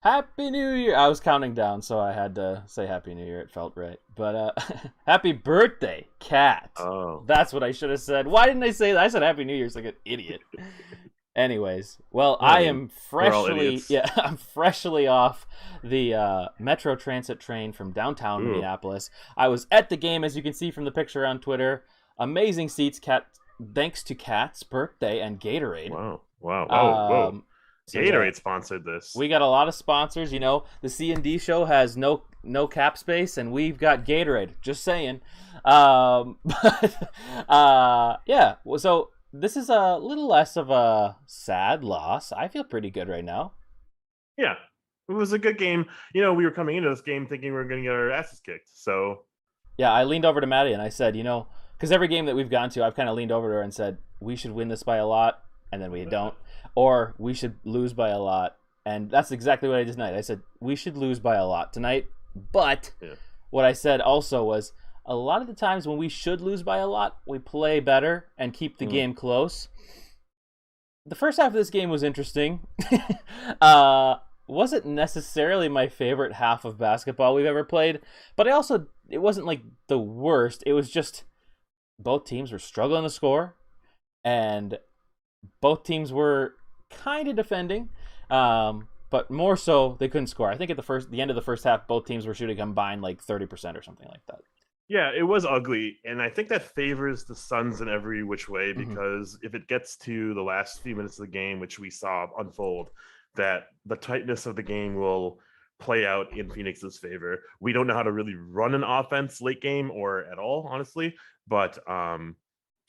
Happy New Year. I was counting down, so I had to say Happy New Year. It felt right. But happy birthday, Cat. Oh, That's what I should have said. Why didn't I say that? I said Happy New Year's like an idiot. Anyways, well, I I mean, am we're all freshly, idiots. yeah, I'm freshly off the Metro Transit train from downtown Ooh, Minneapolis. I was at the game, as you can see from the picture on Twitter. Amazing seats, Cat. Thanks to Cat's birthday and Gatorade. wow, wow, whoa, whoa. Um, so yeah, Gatorade sponsored this. we got a lot of sponsors. You know, the C&D show has no cap space, and we've got Gatorade. Just saying. But yeah. So this is a little less of a sad loss. I feel pretty good right now. Yeah, it was a good game. We were coming into this game thinking we were going to get our asses kicked. So, Yeah, I leaned over to Maddie and I said, because every game that we've gone to, I've kind of leaned over to her and said, we should win this by a lot, and then we don't, or we should lose by a lot, and that's exactly what I did tonight. I said we should lose by a lot tonight, but yeah, what I said also was a lot of the times when we should lose by a lot, we play better and keep the game close. The first half of this game was interesting. Wasn't necessarily my favorite half of basketball we've ever played, but it wasn't like the worst. It was just both teams were struggling to score, and both teams were kind of defending, but more so they couldn't score. I think at the end of the first half, both teams were shooting combined like 30% or something like that. yeah, it was ugly, and I think that favors the Suns in every which way Mm-hmm. because if it gets to the last few minutes of the game, which we saw unfold, that the tightness of the game will play out in Phoenix's favor. We don't know how to really run an offense late game or at all, honestly, but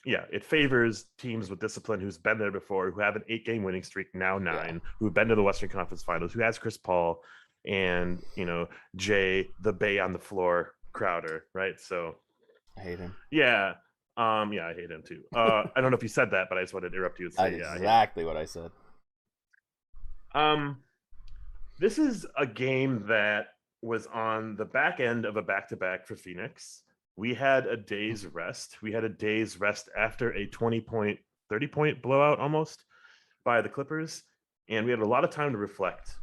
yeah, it favors teams with discipline who's been there before, who have an 8-game winning streak, now 9, Yeah. who've been to the Western Conference Finals, who has Chris Paul and Jay the Bay on the floor Crowder, right? So I hate him. yeah, yeah, I hate him too. I don't know if you said that, but I just wanted to interrupt you and say That's yeah, I hate him. exactly what I said. This is a game that was on the back end of a back-to-back for Phoenix. We had a day's rest. We had a day's rest after a 20-point, 30-point blowout almost by the Clippers. And we had a lot of time to reflect,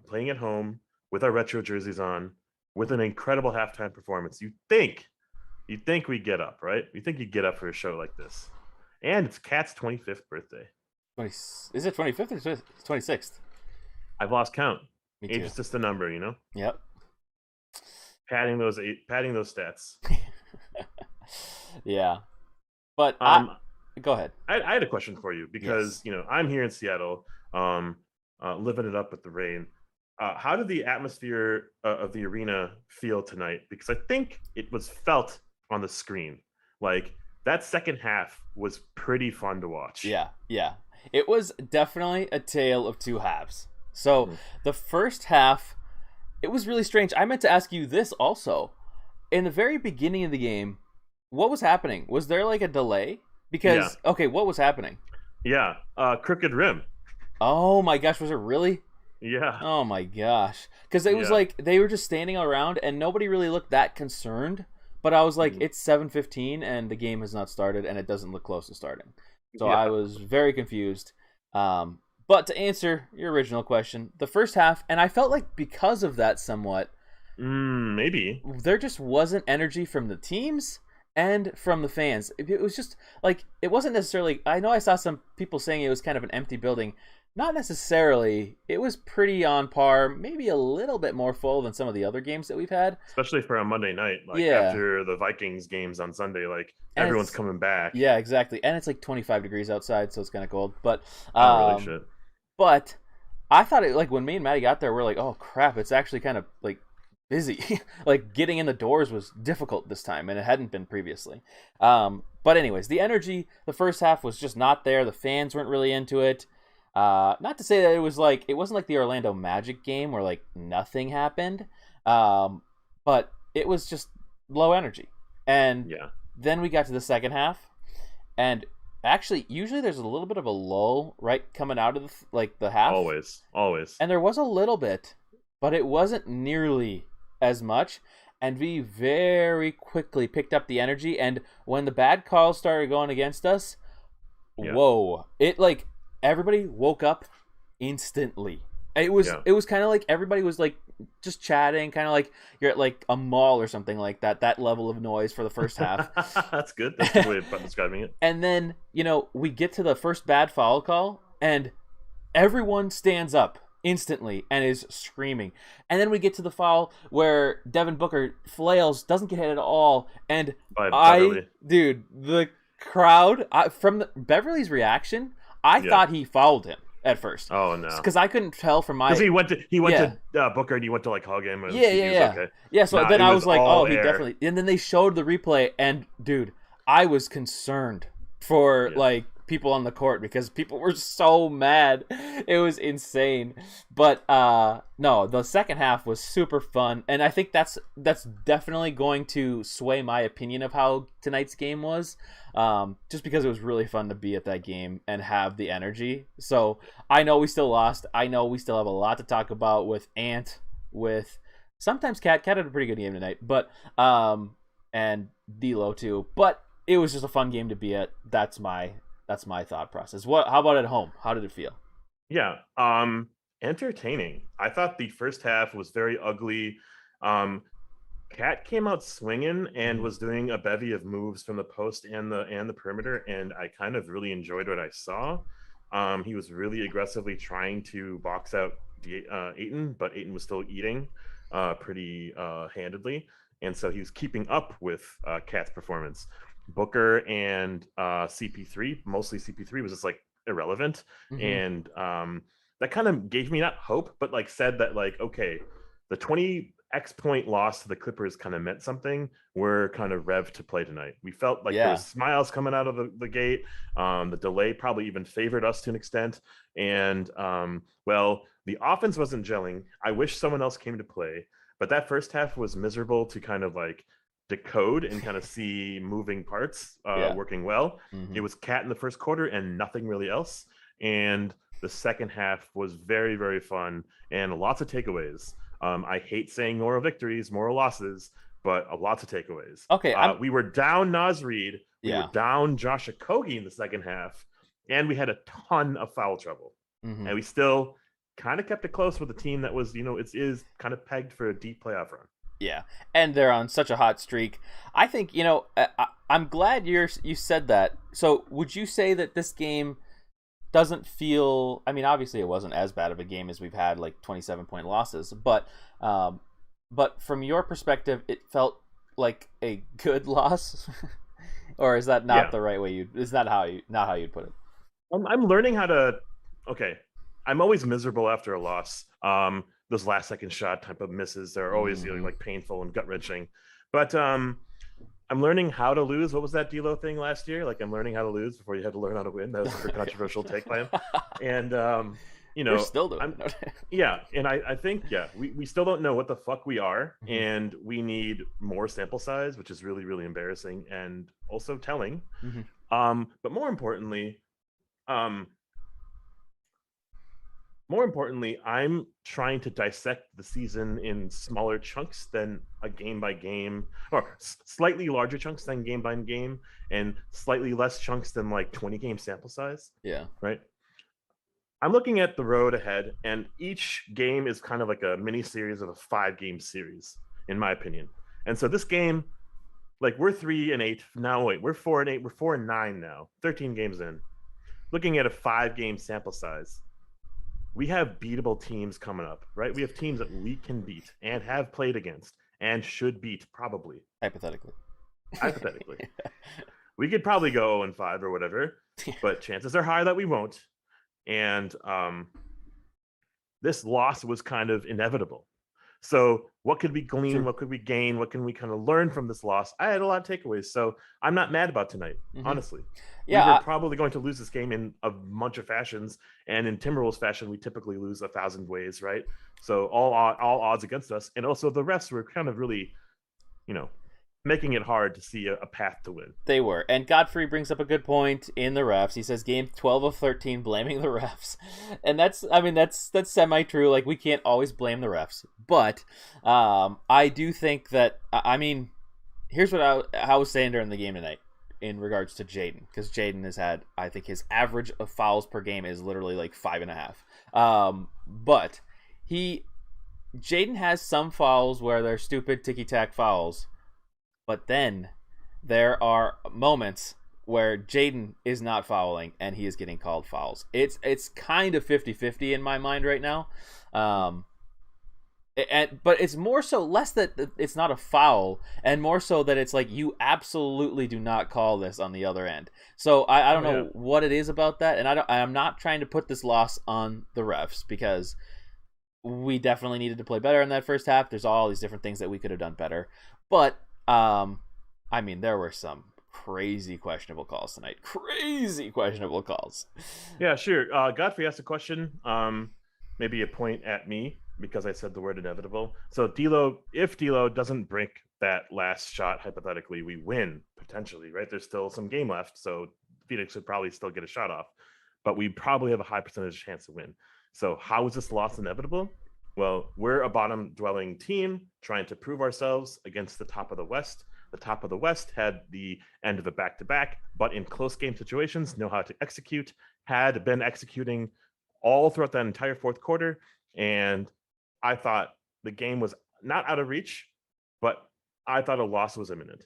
playing at home with our retro jerseys on, with an incredible halftime performance. You'd think we get up, right? You think you'd get up for a show like this. And it's Cat's 25th birthday. 20, is it 25th or 26th? I've lost count. Me Age too. is just a number, Yep. padding those stats. Yeah. But go ahead. I had a question for you because I'm here in Seattle, living it up with the rain. How did the atmosphere of the arena feel tonight? Because I think it was felt on the screen. Like that second half was pretty fun to watch. Yeah. It was definitely a tale of two halves. So the first half, it was really strange. I meant to ask you this also. In the very beginning of the game, what was happening? Was there like a delay? Because, okay, what was happening? Yeah, crooked rim. Oh my gosh, was it really? Yeah. Oh my gosh. Because it was like they were just standing around and nobody really looked that concerned. But I was like, it's 7:15 and the game has not started and it doesn't look close to starting. So I was very confused. But to answer your original question, the first half, and I felt like because of that somewhat, maybe there just wasn't energy from the teams and from the fans. It was just like, it wasn't necessarily, I know I saw some people saying it was kind of an empty building. Not necessarily. It was pretty on par, maybe a little bit more full than some of the other games that we've had. especially for a Monday night, like Yeah. after the Vikings games on Sunday, like And everyone's it's- coming back. Yeah, exactly. And it's like 25 degrees outside, so it's kind of cold. But Oh, really shit. But I thought it, like, when me and Maddie got there, we're like, oh crap, it's actually kind of like busy. Like getting in the doors was difficult this time, and it hadn't been previously. But anyways, the energy the first half was just not there. The fans weren't really into it. Not to say that it wasn't like the Orlando Magic game where like nothing happened. But it was just low energy. And Yeah. then we got to the second half, and actually, usually there's a little bit of a lull right coming out of the half. Always. And there was a little bit, but it wasn't nearly as much. And we very quickly picked up the energy. And when the bad calls started going against us, Yeah. whoa! It like everybody woke up instantly. Yeah. It was kind of like everybody was like just chatting, kind of like you're at like a mall or something like that. That level of noise for the first half. That's good. That's a good way of describing it. And then, we get to the first bad foul call, and everyone stands up instantly and is screaming. And then we get to the foul where Devin Booker flails, doesn't get hit at all. And dude, the crowd, from Beverly's reaction, I thought he fouled him at first. Oh no, because I couldn't tell from my. Because he went to Booker and he went to like hug him. And Yeah. Okay. Yeah. So then I was like, oh, he air. definitely. And then they showed the replay, and dude, I was concerned for like people on the court because people were so mad. It was insane. But no, the second half was super fun, and I think that's definitely going to sway my opinion of how tonight's game was. Just because it was really fun to be at that game and have the energy. So I know we still lost. I know we still have a lot to talk about with Ant, with sometimes Cat. Cat had a pretty good game tonight, but and D'Lo too. But it was just a fun game to be at. That's my thought process. How about at home? How did it feel? Yeah, entertaining. I thought the first half was very ugly. Cat came out swinging and was doing a bevy of moves from the post and the perimeter, and I kind of really enjoyed what I saw. He was really aggressively trying to box out Ayton, but Ayton was still eating pretty handedly, and so he was keeping up with Cat's performance. Booker and CP3, mostly CP3, was just like irrelevant, and that kind of gave me not hope, but like said that like, okay, the 20x point loss to the Clippers kind of meant something. We're kind of revved to play tonight. We felt like there was smiles coming out of the gate. The delay probably even favored us to an extent, and well, the offense wasn't gelling. I wish someone else came to play, but that first half was miserable to kind of like decode and kind of see moving parts working well. It was Cat in the first quarter and nothing really else, and the second half was very, very fun and lots of takeaways. I hate saying moral victories, moral losses, but lots of takeaways. Okay, we were down Naz Reid, we were down Josh Okogie in the second half, and we had a ton of foul trouble, and we still kind of kept it close with a team that was, it is kind of pegged for a deep playoff run. Yeah, and they're on such a hot streak. I think, I'm glad you said that. So would you say that this game doesn't feel, I mean, obviously it wasn't as bad of a game as we've had, like 27-point losses, but from your perspective, it felt like a good loss? Or is that not the right way is that not how you'd put it? I'm learning how to, okay, I'm always miserable after a loss. Those last second shot type of misses, they're always like painful and gut wrenching. But I'm learning how to lose. What was that D'Lo thing last year? Like, I'm learning how to lose before you had to learn how to win. That was a controversial take by him. And we're still doing it. Yeah, and I think we still don't know what the fuck we are, and we need more sample size, which is really, really embarrassing and also telling. But more importantly, I'm trying to dissect the season in smaller chunks than a game by game, or slightly larger chunks than game by game, and slightly less chunks than like 20 game sample size. Yeah. Right. I'm looking at the road ahead, and each game is kind of like a mini series of a 5-game series, in my opinion. And so this game, like, we're 3-8 now. Wait, we're 4-8. We're 4-9 now. 13 games in. Looking at a 5-game sample size, we have beatable teams coming up, right? We have teams that we can beat and have played against and should beat, probably. Hypothetically. We could probably go 0-5 or whatever, but chances are high that we won't. And this loss was kind of inevitable. So what could we glean? Sure. What could we gain? What can we kind of learn from this loss? I had a lot of takeaways, so I'm not mad about tonight, honestly. Yeah, we were probably going to lose this game in a bunch of fashions, and in Timberwolves fashion, we typically lose 1,000 ways, right? So all odds against us, and also the refs were kind of really, making it hard to see a path to win. They were. And Godfrey brings up a good point in the refs. He says game 12 of 13 blaming the refs. And that's semi-true. Like, we can't always blame the refs. But I do think that, here's what I was saying during the game tonight. in regards to Jaden, because Jaden has had, I think his average of fouls per game is literally like 5.5. But he Jaden has some fouls where they're stupid ticky tack fouls, but then there are moments where Jaden is not fouling and he is getting called fouls. It's kind of 50-50 in my mind right now. But it's more so less that it's not a foul and more so that it's like you absolutely do not call this on the other end. So I don't know what it is about that, and I'm not trying to put this loss on the refs because we definitely needed to play better in that first half. There's all these different things that we could have done better, but I mean, there were some crazy questionable calls tonight. Crazy questionable calls. Yeah, sure. Godfrey asked a question. Maybe a point at me because I said the word inevitable. So if D'Lo doesn't break that last shot, hypothetically, we win potentially, right? There's still some game left, so Phoenix would probably still get a shot off, but we probably have a high percentage chance to win. So how is this loss inevitable? Well, we're a bottom-dwelling team trying to prove ourselves against the top of the West. The top of the West had the end of a back-to-back, but in close game situations, know how to execute, had been executing all throughout that entire fourth quarter. And I thought the game was not out of reach, but I thought a loss was imminent.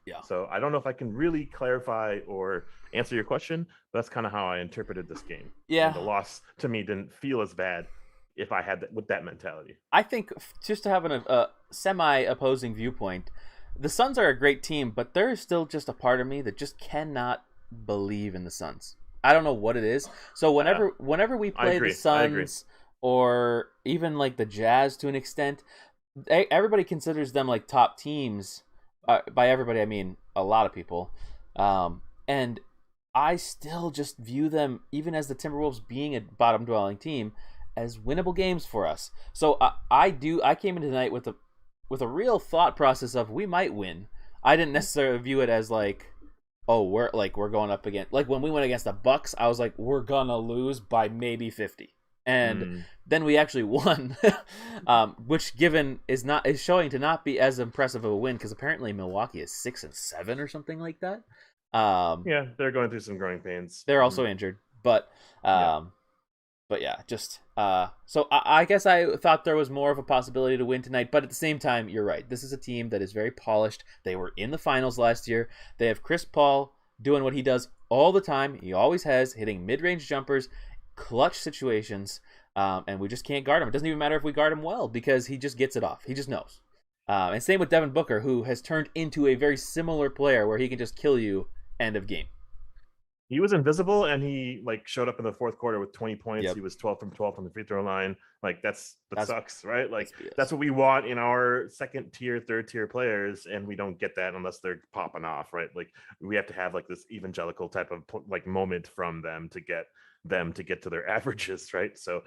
Yeah. So I don't know if I can really clarify or answer your question, but that's kind of how I interpreted this game. Yeah. And the loss to me didn't feel as bad if I had with that mentality. I think just to have a semi-opposing viewpoint, the Suns are a great team, but there is still just a part of me that just cannot believe in the Suns. I don't know what it is. So whenever we play the Suns or even like the Jazz to an extent, everybody considers them like top teams. By everybody, I mean a lot of people. And I still just view them, even as the Timberwolves being a bottom-dwelling team, as winnable games for us. So I came into tonight with a real thought process of we might win. I didn't necessarily view it as like, oh, we're going up against, like when we went against the Bucks, I was like, we're gonna lose by maybe 50. And then we actually won, which given is showing to not be as impressive of a win because apparently Milwaukee is 6-7 or something like that. Yeah, they're going through some growing pains. They're also injured, but yeah, just so I guess I thought there was more of a possibility to win tonight, but at the same time, you're right. This is a team that is very polished. They were in the finals last year. They have Chris Paul doing what he does all the time. He always has, hitting mid-range jumpers, clutch situations, and we just can't guard him. It doesn't even matter if we guard him well because he just gets it off. He just knows. And same with Devin Booker, who has turned into a very similar player where he can just kill you end of game. He was invisible and he like showed up in the fourth quarter with 20 points. Yep. He was 12 from 12 on the free throw line. Like that sucks, right? Like that's what we want in our second tier, third tier players, and we don't get that unless they're popping off, right? Like we have to have like this evangelical type of like moment from them to get to their averages, right? So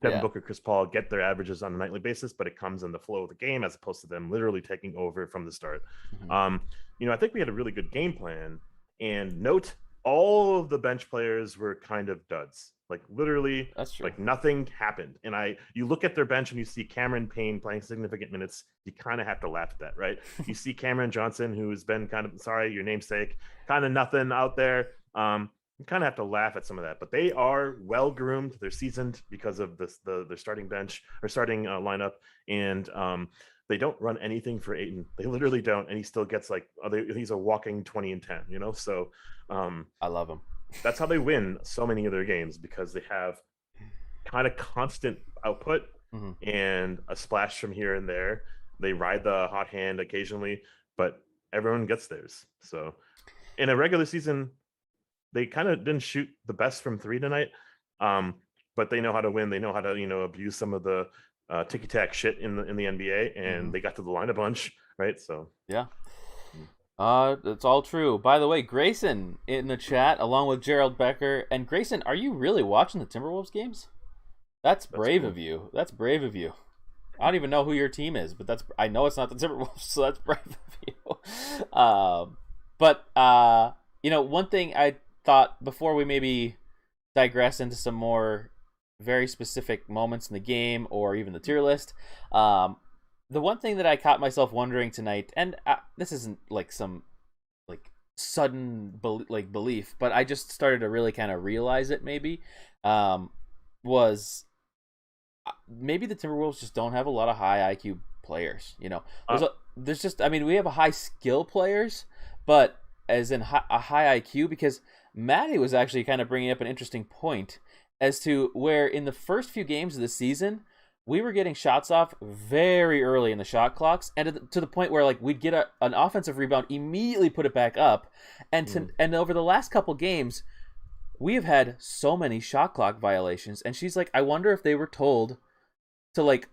Devin Booker, Chris Paul get their averages on a nightly basis, but it comes in the flow of the game as opposed to them literally taking over from the start. I think we had a really good game plan, and note all of the bench players were kind of duds. Like literally, that's true. Like nothing happened. And you look at their bench and you see Cameron Payne playing significant minutes. You kind of have to laugh at that, right? You see Cameron Johnson, who's been kind of, sorry, your namesake, kind of nothing out there. You kind of have to laugh at some of that, but they are well groomed. They're seasoned because of their starting bench or starting lineup, and they don't run anything for Ayton. They literally don't, and he still gets like he's a walking 20 and 10. So I love him. That's how they win so many of their games, because they have kind of constant output and a splash from here and there. They ride the hot hand occasionally, but everyone gets theirs. So in a regular season, they kind of didn't shoot the best from three tonight, but they know how to win. They know how to, abuse some of the ticky-tack shit in the NBA, and they got to the line a bunch, right? So yeah, it's all true. By the way, Grayson in the chat, along with Gerald Becker. And Grayson, are you really watching the Timberwolves games? That's brave of you. That's brave of you. I don't even know who your team is, but I know it's not the Timberwolves, so that's brave of you. One thing I thought before we maybe digress into some more very specific moments in the game or even the tier list, the one thing that I caught myself wondering tonight, and this isn't like some like sudden belief, but I just started to really kind of realize it. Maybe um, was maybe the Timberwolves just don't have a lot of high IQ players. You know, Uh, there's just I mean we have a high skill players, but as in a high IQ because Maddie was actually kind of bringing up an interesting point as to where in the first few games of the season we were getting shots off very early in the shot clocks and to the point where like we'd get an offensive rebound, immediately put it back up, and over the last couple games we have had so many shot clock violations. And she's like, I wonder if they were told to like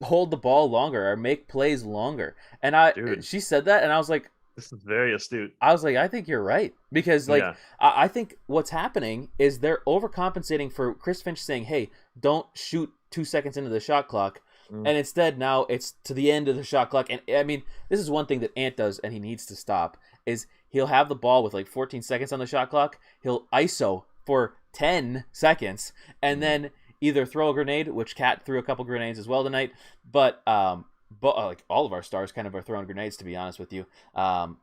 hold the ball longer or make plays longer. And dude, she said that, and this is very astute. I think you're right because like Yeah. I think what's happening is they're overcompensating for Chris Finch saying, "Hey, don't shoot 2 seconds into the shot clock," Mm. and instead now it's to the end of the shot clock. And I mean, this is one thing that Ant does, and he needs to stop. Is he'll have the ball with like 14 seconds on the shot clock, he'll ISO for 10 seconds, and then either throw a grenade, which Kat threw a couple grenades as well tonight, but like all of our stars kind of are throwing grenades, to be honest with you.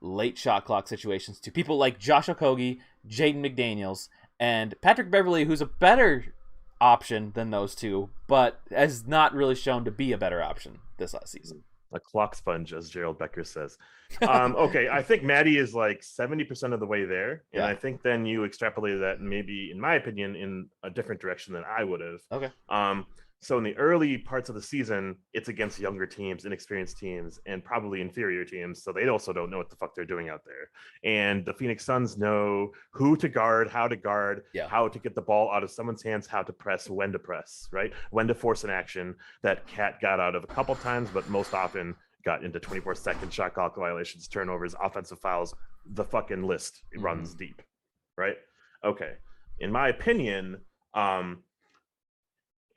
Late shot clock situations to people like Josh Okogie, Jaden McDaniels, and Patrick Beverly, who's a better option than those two, but has not really shown to be a better option this last season. A clock sponge, as Gerald Becker says. Okay, I think Maddie is like 70% of the way there. And Yeah. I think then you extrapolated that maybe, in my opinion, in a different direction than I would have. Okay. So in the early parts of the season, it's against younger teams, inexperienced teams, and probably inferior teams. So they also don't know what the fuck they're doing out there. And the Phoenix Suns know who to guard, Yeah. how to get the ball out of someone's hands, how to press, when to press, right? When to force an action that Cat got out of a couple times, but most often got into 24-second shot clock violations, turnovers, offensive fouls. The fucking list runs deep, right? Okay. In my opinion,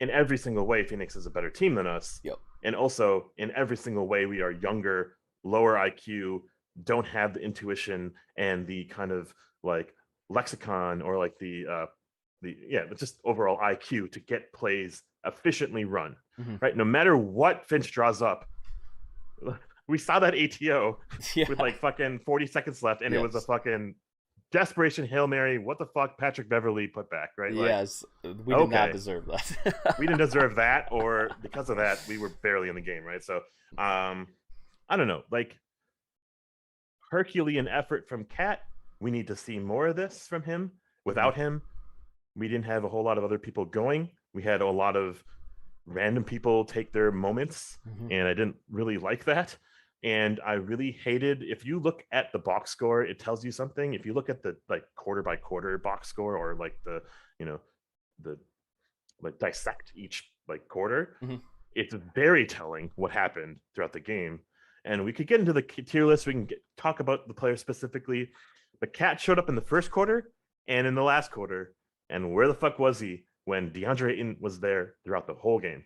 in every single way, Phoenix is a better team than us. Yep. And also, in every single way, we are younger, lower IQ, don't have the intuition and the kind of like lexicon or like just overall IQ to get plays efficiently run, right? No matter what Finch draws up, we saw that ATO with like fucking 40 seconds left, and it was a fucking desperation Hail Mary. What the fuck Patrick Beverly put back, right? Like, yes, we did not deserve that. we didn't deserve that, or because of that, we were barely in the game, right? So, I don't know, like Herculean effort from Cat. We need to see more of this from him. Without him, we didn't have a whole lot of other people going. We had a lot of random people take their moments, and I didn't really like that. And I really hated, if you look at the box score, it tells you something. If you look at the like quarter by quarter box score, or like the like dissect each like quarter, it's very telling what happened throughout the game. And we could get into the tier list. We can talk about the player specifically. But Cat showed up in the first quarter and in the last quarter. And where the fuck was he when DeAndre Ayton was there throughout the whole game?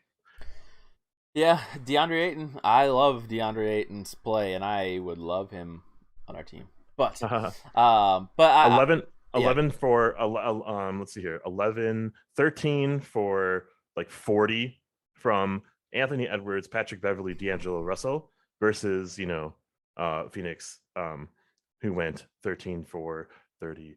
Yeah, DeAndre Ayton. I love DeAndre Ayton's play, and I would love him on our team. But, but 11 for let's see here, 11, 13 for like 40 from Anthony Edwards, Patrick Beverly, D'Angelo Russell versus Phoenix, who went 13 for 30,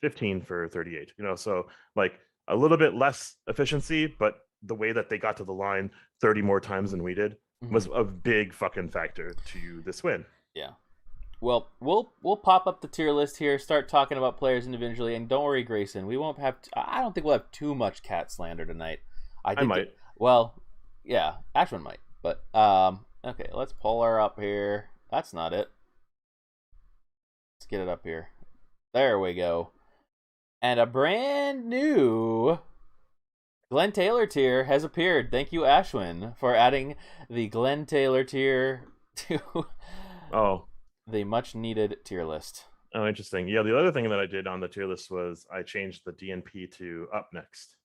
15 for 38. So like a little bit less efficiency, but the way that they got to the line 30 more times than we did was a big fucking factor to this win. Yeah. Well, we'll pop up the tier list here, start talking about players individually, and don't worry, Grayson, we won't have. I don't think we'll have too much Cat slander tonight. I might. Well, yeah, Ashwin might, but okay, let's pull her up here. That's not it. Let's get it up here. There we go. And a brand new Glenn Taylor tier has appeared. Thank you, Ashwin, for adding the Glenn Taylor tier to the much needed tier list. Oh, interesting. Yeah, the other thing that I did on the tier list was I changed the DNP to up next.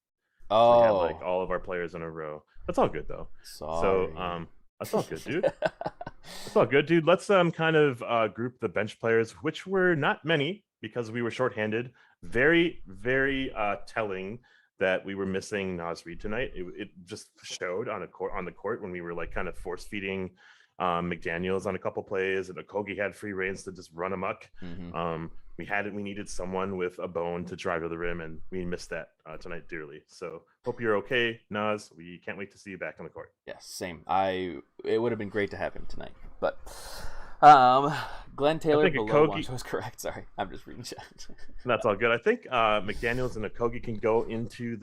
Oh, so we had like all of our players in a row. That's all good though. Sorry. So that's all good, dude. That's all good, dude. Let's kind of group the bench players, which were not many because we were shorthanded. Very, very telling that we were missing Naz Reid tonight. It just showed on the court when we were like kind of force feeding McDaniels on a couple plays, and Okogie had free reins to just run amok. Mm-hmm. We needed someone with a bone to drive to the rim, and we missed that tonight dearly. So hope you're okay, Nas. We can't wait to see you back on the court. Yes, same. It would have been great to have him tonight, but Glenn Taylor below Wancho was correct. Sorry, I'm just reading chat. That's all good. I think McDaniels and Okogie can go into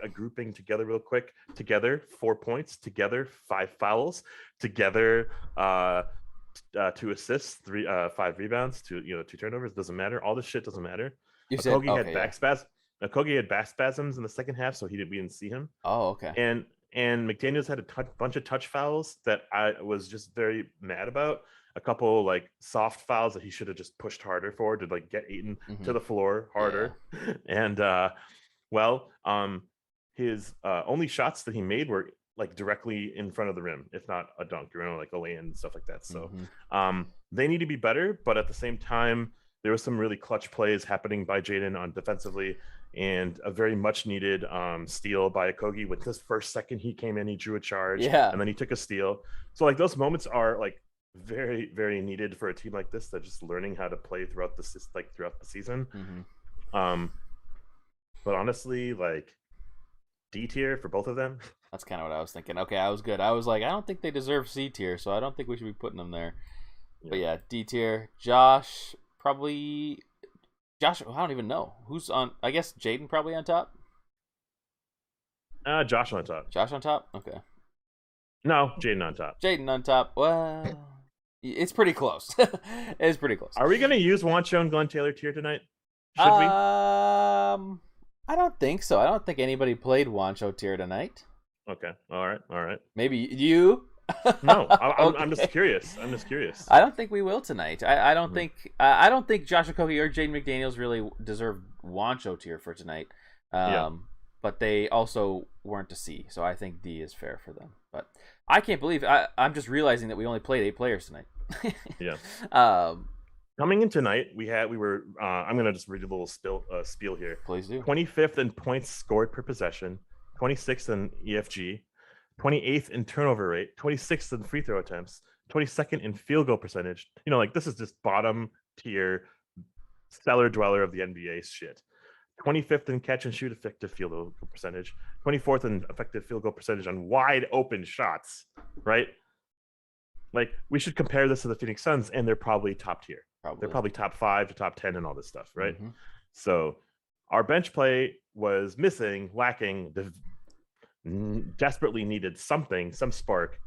a grouping together real quick. Together, 4 points. Together, 5 fouls. Together, 2 assists, 5 rebounds, 2 turnovers. Doesn't matter. All this shit doesn't matter. Okogie had back spasms. Okogie had back spasms in the second half, so we didn't see him. Oh, okay. And McDaniels had a bunch of touch fouls that I was just very mad about. A couple like soft fouls that he should have just pushed harder for to like get Ayton to the floor harder. Yeah. And his only shots that he made were like directly in front of the rim, if not a dunk, like a lay-in and stuff like that. So they need to be better, but at the same time, there was some really clutch plays happening by Jaden on defensively, and a very much needed steal by Okogie. With this first second he came in, he drew a charge, and then he took a steal. So like those moments are like very, very needed for a team like this that's just learning how to play throughout the season. But honestly, like D tier for both of them. That's kind of what I was thinking. Okay, I was good. I was like, I don't think they deserve C tier, so I don't think we should be putting them there. Yeah. But yeah, D tier. Josh, I don't even know who's on. I guess Jaden probably on top. Josh on top. Josh on top. Okay. No, Jaden on top. Jaden on top. Well, it's pretty close. It's pretty close. Are we gonna use Wancho and Glenn Taylor tier tonight? Should we? I don't think so. I don't think anybody played Wancho tier tonight. Okay. All right. Maybe you. No, Okay. I'm just curious. I don't think we will tonight. I don't think Josh Okogie or Jaden McDaniels really deserve Wancho tier for tonight. But they also weren't a C, so I think D is fair for them. But I can't believe I'm just realizing that we only played 8 players tonight. Yeah. Coming in tonight, we were. I'm gonna just read a little spiel here. Please do. 25th in points scored per possession, 26th in EFG, 28th in turnover rate, 26th in free throw attempts, 22nd in field goal percentage. This is just bottom tier, cellar dweller of the NBA shit. 25th in catch and shoot effective field goal percentage, 24th in effective field goal percentage on wide open shots, right? Like, we should compare this to the Phoenix Suns, and they're probably top tier. They're probably top 5 to top 10 and all this stuff, right? So our bench play was lacking, desperately needed some spark,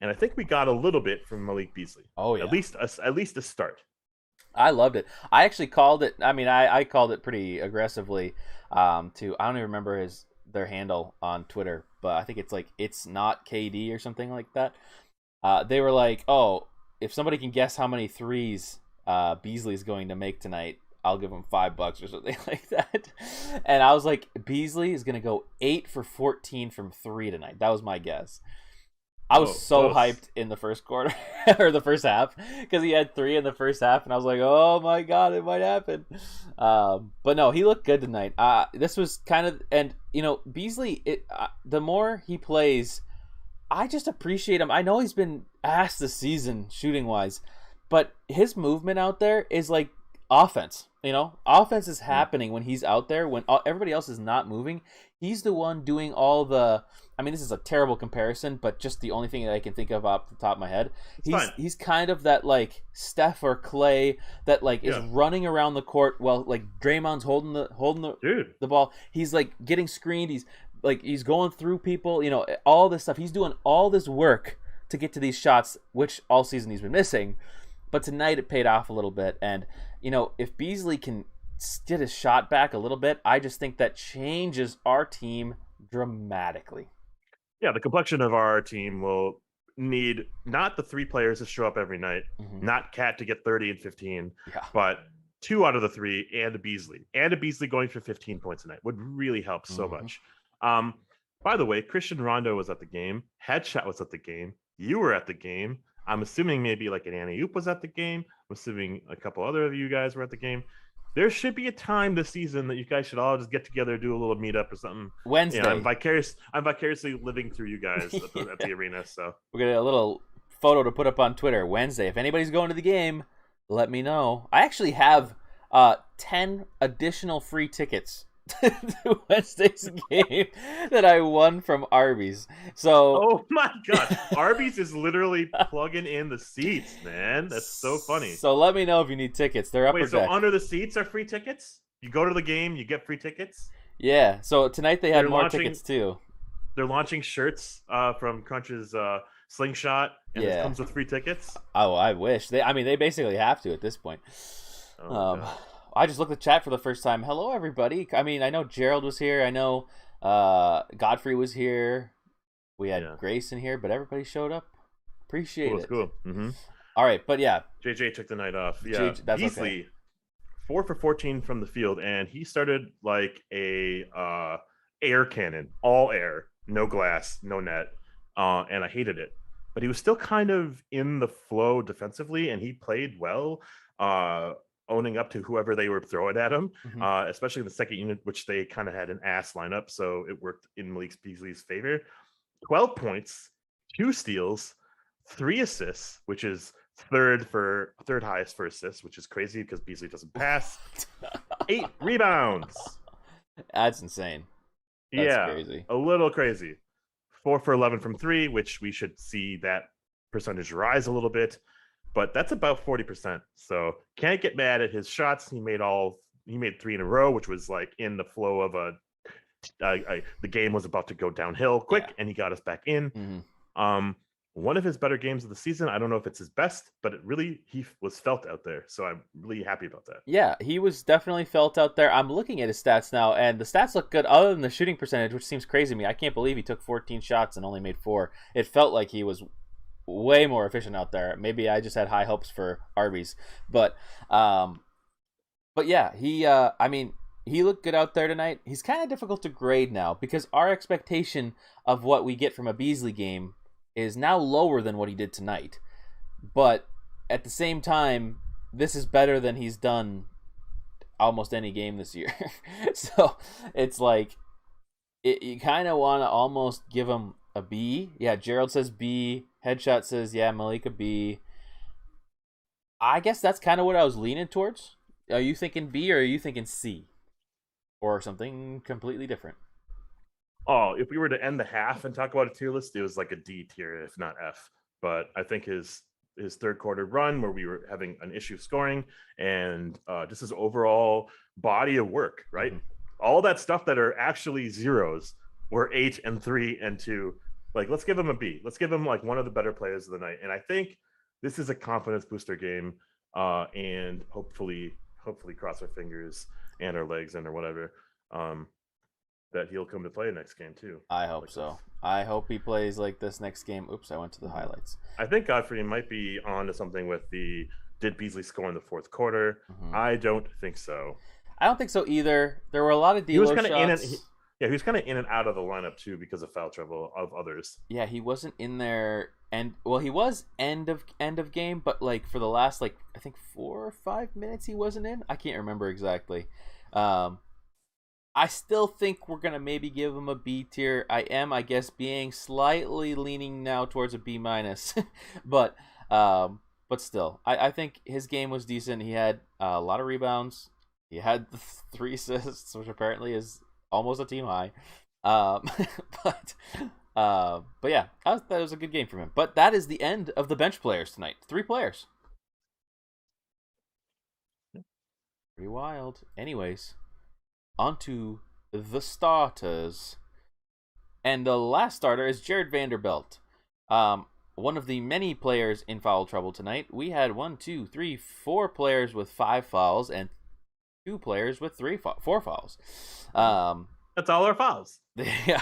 and I think we got a little bit from Malik Beasley. Oh yeah, at least a start. I loved it. I actually called it. I mean, I called it pretty aggressively. I don't even remember their handle on Twitter, but I think it's not KD or something like that. They were like, oh, if somebody can guess how many threes Beasley's going to make tonight, I'll give him $5 or something like that. And I was like, Beasley is going to go 8 for 14 from 3 tonight. That was my guess. I was hyped in the first quarter or the first half because he had 3 in the first half, and I was like, "Oh my god, it might happen." But no, he looked good tonight. This was kind of, and Beasley. The more he plays, I just appreciate him. I know he's been ass this season shooting wise, but his movement out there is like offense. Offense is happening when he's out there. When everybody else is not moving, he's the one doing all the. I mean, this is a terrible comparison, but just the only thing that I can think of off the top of my head. He's kind of that like Steph or Clay that like is running around the court while like Draymond's holding the ball. He's like getting screened. He's going through people. All this stuff. He's doing all this work to get to these shots, which all season he's been missing. But tonight it paid off a little bit, and if Beasley can get his shot back a little bit, I just think that changes our team dramatically. Yeah, the complexion of our team will need not the 3 players to show up every night, not Cat to get 30 and 15, but 2 out of the 3 and a Beasley. And a Beasley going for 15 points a night would really help so much. By the way, Christian Rondo was at the game. Headshot was at the game. You were at the game. I'm assuming maybe like an Annie-oop was at the game. I'm assuming a couple other of you guys were at the game. There should be a time this season that you guys should all just get together, do a little meetup or something. Wednesday. I'm vicariously living through you guys at the arena. So we're gonna a little photo to put up on Twitter Wednesday. If anybody's going to the game, let me know. I actually have 10 additional free tickets to Wednesday's game that I won from Arby's. So, Oh my gosh, Arby's is literally plugging in the seats, man. That's so funny. So let me know if you need tickets. They're upper Wait, so deck. under the seats are free tickets? You go to the game, you get free tickets. Yeah. So tonight they had They're more launching- tickets too. They're launching shirts from Crunch's Slingshot, and Yeah. it comes with free tickets. Oh, I wish they basically have to at this point. Oh, God. I just looked at chat for the first time. Hello, everybody. I mean, I know Gerald was here. I know Godfrey was here. We had Grace in here, but everybody showed up. Appreciate it. Cool. Mm-hmm. All right, but yeah. JJ took the night off. Yeah, that's Beasley, okay. 4 for 14 from the field, and he started like a air cannon, all air, no glass, no net, and I hated it. But he was still kind of in the flow defensively, and he played well, owning up to whoever they were throwing at him, especially in the second unit, which they kind of had an ass lineup, so it worked in Malik Beasley's favor. 12 points, 2 steals, 3 assists, which is third highest for assists, which is crazy because Beasley doesn't pass. 8 rebounds. That's insane. That's crazy. A little crazy. 4 for 11 from 3, which we should see that percentage rise a little bit, but that's about 40%. So can't get mad at his shots. He made 3 in a row, which was like in the flow of the game was about to go downhill quick, and he got us back in. One of his better games of the season. I don't know if it's his best, but he was felt out there. So I'm really happy about that. Yeah, he was definitely felt out there. I'm looking at his stats now, and the stats look good other than the shooting percentage, which seems crazy to me. I can't believe he took 14 shots and only made 4. It felt like he was way more efficient out there. Maybe I just had high hopes for Arby's. But yeah, he looked good out there tonight. He's kind of difficult to grade now because our expectation of what we get from a Beasley game is now lower than what he did tonight. But at the same time, this is better than he's done almost any game this year. So it's like you kind of want to almost give him a B. Yeah, Gerald says B. Headshot says, yeah, Malika B. I guess that's kind of what I was leaning towards. Are you thinking B or are you thinking C? Or something completely different? Oh, if we were to end the half and talk about a tier list, it was like a D tier, if not F. But I think his third quarter run where we were having an issue scoring and just his overall body of work, right? All that stuff that are actually zeros were 8 and 3 and 2. Like, let's give him a B. Let's give him like one of the better players of the night. And I think this is a confidence booster game, and hopefully cross our fingers and our legs and or whatever, that he'll come to play next game too. I hope so. I hope he plays like this next game. Oops, I went to the highlights. I think Godfrey might be on to something with did Beasley score in the fourth quarter? I don't think so. I don't think so either. There were a lot of D-Lo shots. He was kind of in and out of the lineup too because of foul trouble of others. Yeah, he wasn't in there, and he was end of game, but like for the last I think 4 or 5 minutes he wasn't in. I can't remember exactly. I still think we're gonna maybe give him a B tier. I guess, being slightly leaning now towards a B minus, but still, I think his game was decent. He had a lot of rebounds. He had 3 assists, which apparently is almost a team high. But yeah, that was a good game from him. But that is the end of the bench players tonight. 3 players. Pretty wild. Anyways, on to the starters. And the last starter is Jared Vanderbilt. One of the many players in foul trouble tonight. We had 4 players with 5 fouls and 2 players with 4 fouls. That's all our fouls. Yeah,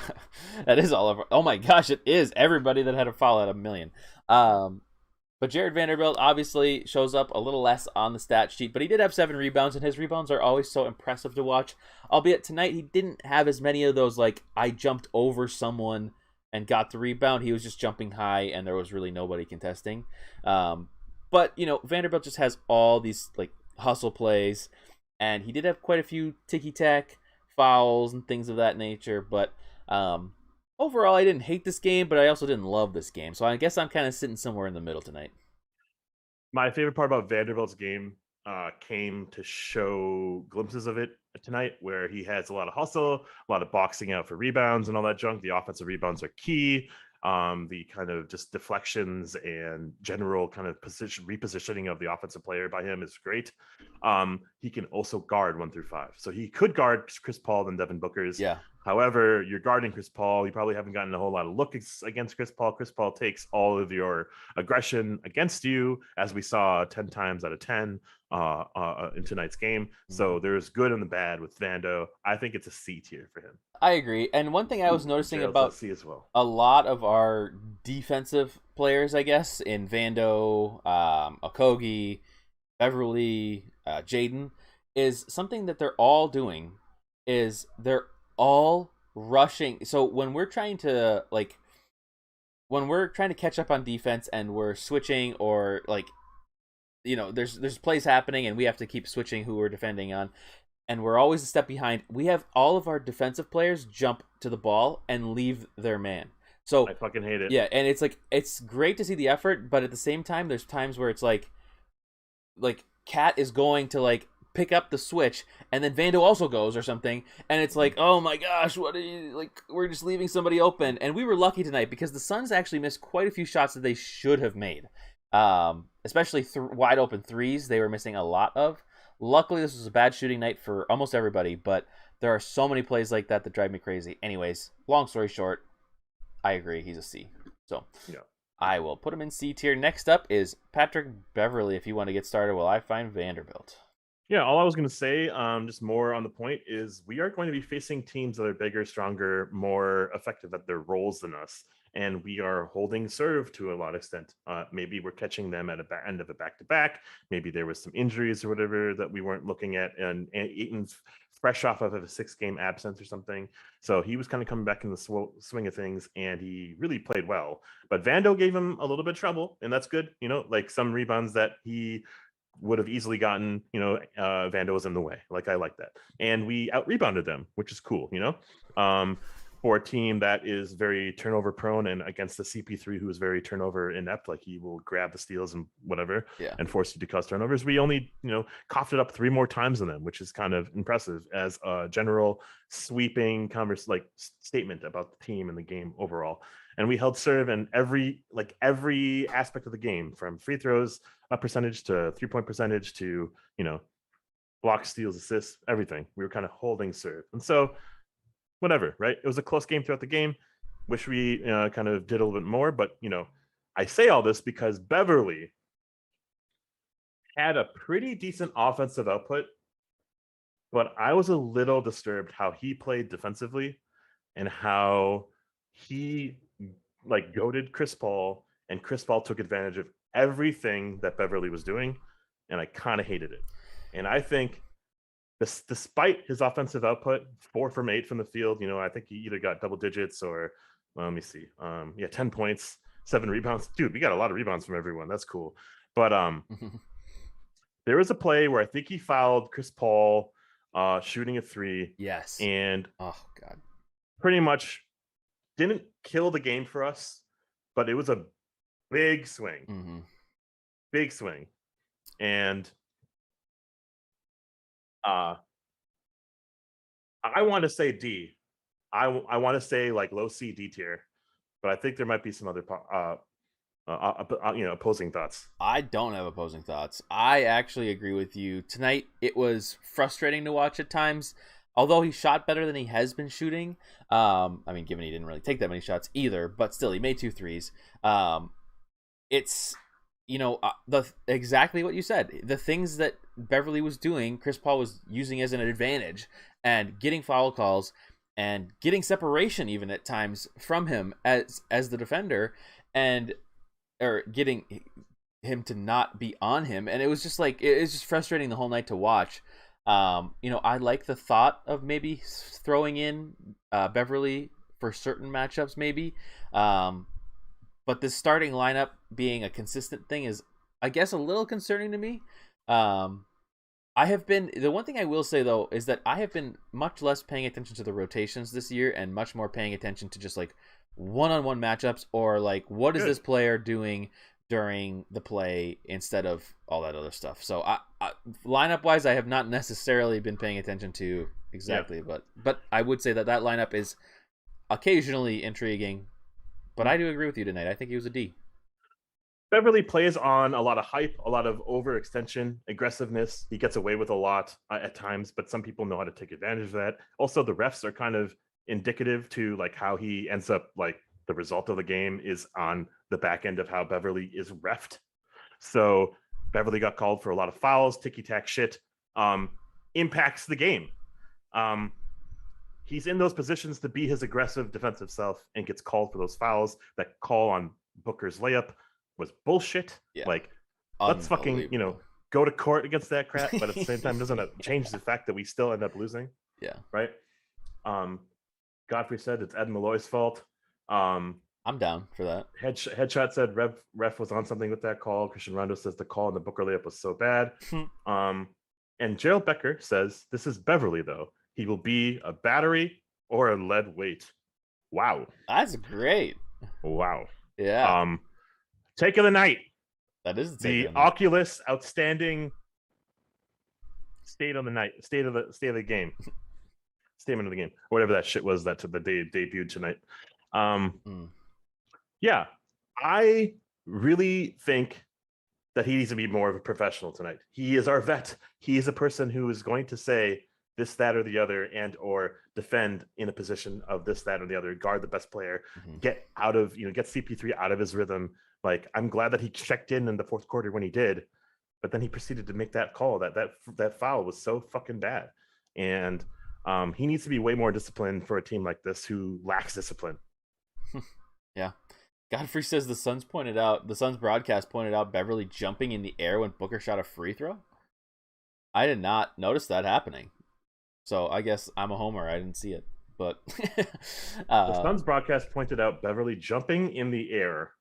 that is all of our. Oh my gosh, it is. Everybody that had a foul had a million. But Jared Vanderbilt obviously shows up a little less on the stat sheet, but he did have 7 rebounds, and his rebounds are always so impressive to watch. Albeit tonight he didn't have as many of those, like, I jumped over someone and got the rebound. He was just jumping high, and there was really nobody contesting. But, Vanderbilt just has all these, like, hustle plays, and he did have quite a few ticky-tack fouls and things of that nature, but overall, I didn't hate this game, but I also didn't love this game. So I guess I'm kind of sitting somewhere in the middle tonight. My favorite part about Vanderbilt's game came to show glimpses of it tonight, where he has a lot of hustle, a lot of boxing out for rebounds and all that junk. The offensive rebounds are key. The kind of just deflections and general kind of position repositioning of the offensive player by him is great. He can also guard 1 through 5, so he could guard Chris Paul and Devin Booker's. Yeah. However, you're guarding Chris Paul. You probably haven't gotten a whole lot of looks against Chris Paul. Chris Paul takes all of your aggression against you, as we saw 10 times out of 10 in tonight's game. So there's good and the bad with Vando. I think it's a C tier for him. I agree. And one thing I was noticing about C as well. a lot of our defensive players, I guess, in Vando, Okogie, Beverly, Jaden, is something that they're all doing is they're all rushing. So when we're trying to catch up on defense and we're switching, or like, there's plays happening and we have to keep switching who we're defending on, and we're always a step behind. We have all of our defensive players jump to the ball and leave their man. So I fucking hate it. Yeah, and it's great to see the effort, but at the same time, there's times where it's like Cat is going to like pick up the switch, and then Vando also goes or something, and it's like, oh my gosh, what are you, like, we're just leaving somebody open. And we were lucky tonight because the Suns actually missed quite a few shots that they should have made, especially wide open threes. They were missing a lot of. Luckily, this was a bad shooting night for almost everybody, but there are so many plays like that drive me crazy. Anyways, long story short, I agree, he's a C. So yeah, I will put him in C tier. Next up is Patrick Beverly, if you want to get started while I find Vanderbilt. Yeah, all I was going to say, just more on the point, is we are going to be facing teams that are bigger, stronger, more effective at their roles than us. And we are holding serve to a lot of extent. Maybe we're catching them at a end of a back-to-back. Maybe there was some injuries or whatever that we weren't looking at. And Aiton's fresh off of a 6-game absence or something. So he was kind of coming back in the swing of things, and he really played well. But Vando gave him a little bit of trouble, and that's good. Like some rebounds that he would have easily gotten, Vando was in the way. Like, I like that. And we out rebounded them, which is cool, for a team that is very turnover prone, and against the CP3 who is very turnover inept. Like, he will grab the steals and whatever, and force you to cause turnovers. We only, coughed it up 3 more times than them, which is kind of impressive as a general sweeping statement about the team and the game overall. And we held serve in every aspect of the game, from free throws percentage to 3-point percentage to, blocks, steals, assists, everything. We were kind of holding serve. And so whatever, right? It was a close game throughout the game. Wish we kind of did a little bit more, but, I say all this because Beverly had a pretty decent offensive output, but I was a little disturbed how he played defensively and how he goaded Chris Paul, and Chris Paul took advantage of everything that Beverly was doing, and I kind of hated it. And I think despite his offensive output, 4 from 8 from the field, I think he either got double digits or, well, let me see, 10 points, 7 rebounds. Dude, we got a lot of rebounds from everyone. That's cool. But there was a play where I think he fouled Chris Paul shooting a 3. Yes. And oh god, pretty much didn't kill the game for us, but it was a big swing. Big swing. And I want to say D. I want to say low C, D tier, but I think there might be some other opposing thoughts. I don't have opposing thoughts. I actually agree with you. Tonight, it was frustrating to watch at times. Although he shot better than he has been shooting, given he didn't really take that many shots either, but still, he made 2 threes. It's, exactly what you said. The things that Beverly was doing, Chris Paul was using as an advantage, and getting foul calls and getting separation even at times from him as the defender, or getting him to not be on him. And it was just just frustrating the whole night to watch. I like the thought of maybe throwing in Beverly for certain matchups, maybe. But this starting lineup being a consistent thing is, I guess, a little concerning to me. I have been the one thing I will say though is that I have been much less paying attention to the rotations this year and much more paying attention to just like one-on-one matchups or like what is Good. this player doing during the play instead of all that other stuff. So I lineup wise, I have not necessarily been paying attention to Yeah. exactly, but I would say that that lineup is occasionally intriguing. But I do agree with you tonight. I think he was a D. Beverly plays on a lot of hype, a lot of overextension, aggressiveness. He gets away with a lot at times, but some people know how to take advantage of that. Also, the refs are kind of indicative to like how he ends up like the result of the game is on the back end of how Beverly is refed. So Beverly got called for a lot of fouls, ticky tack shit, impacts the game. He's in those positions to be his aggressive defensive self and gets called for those fouls. That call on Booker's layup was bullshit. Yeah. Like, let's fucking, go to court against that crap, but at the same time, doesn't change the fact that we still end up losing. Yeah. Right. Godfrey said it's Ed Malloy's fault. I'm down for that. Headshot said ref was on something with that call. Christian Rondo says the call in the Booker layup was so bad. And Gerald Becker says this is Beverly though. He will be a battery or a lead weight. Wow. That's great. Wow. Yeah. Take of the night. That is the Oculus outstanding state of the night, state of the game, statement of the game, whatever that shit was that the day debuted tonight. Yeah, I really think that he needs to be more of a professional tonight. He is our vet. He is a person who is going to say this, that, or the other, and or defend in a position of this, that, or the other, guard the best player, get CP3 out of his rhythm. Like, I'm glad that he checked in the fourth quarter when he did, but then he proceeded to make that call. That foul was so fucking bad. And he needs to be way more disciplined for a team like this who lacks discipline. Yeah. Godfrey says the Suns broadcast pointed out Beverly jumping in the air when Booker shot a free throw. I did not notice that happening. So I guess I'm a homer. I didn't see it. But the Suns broadcast pointed out Beverly jumping in the air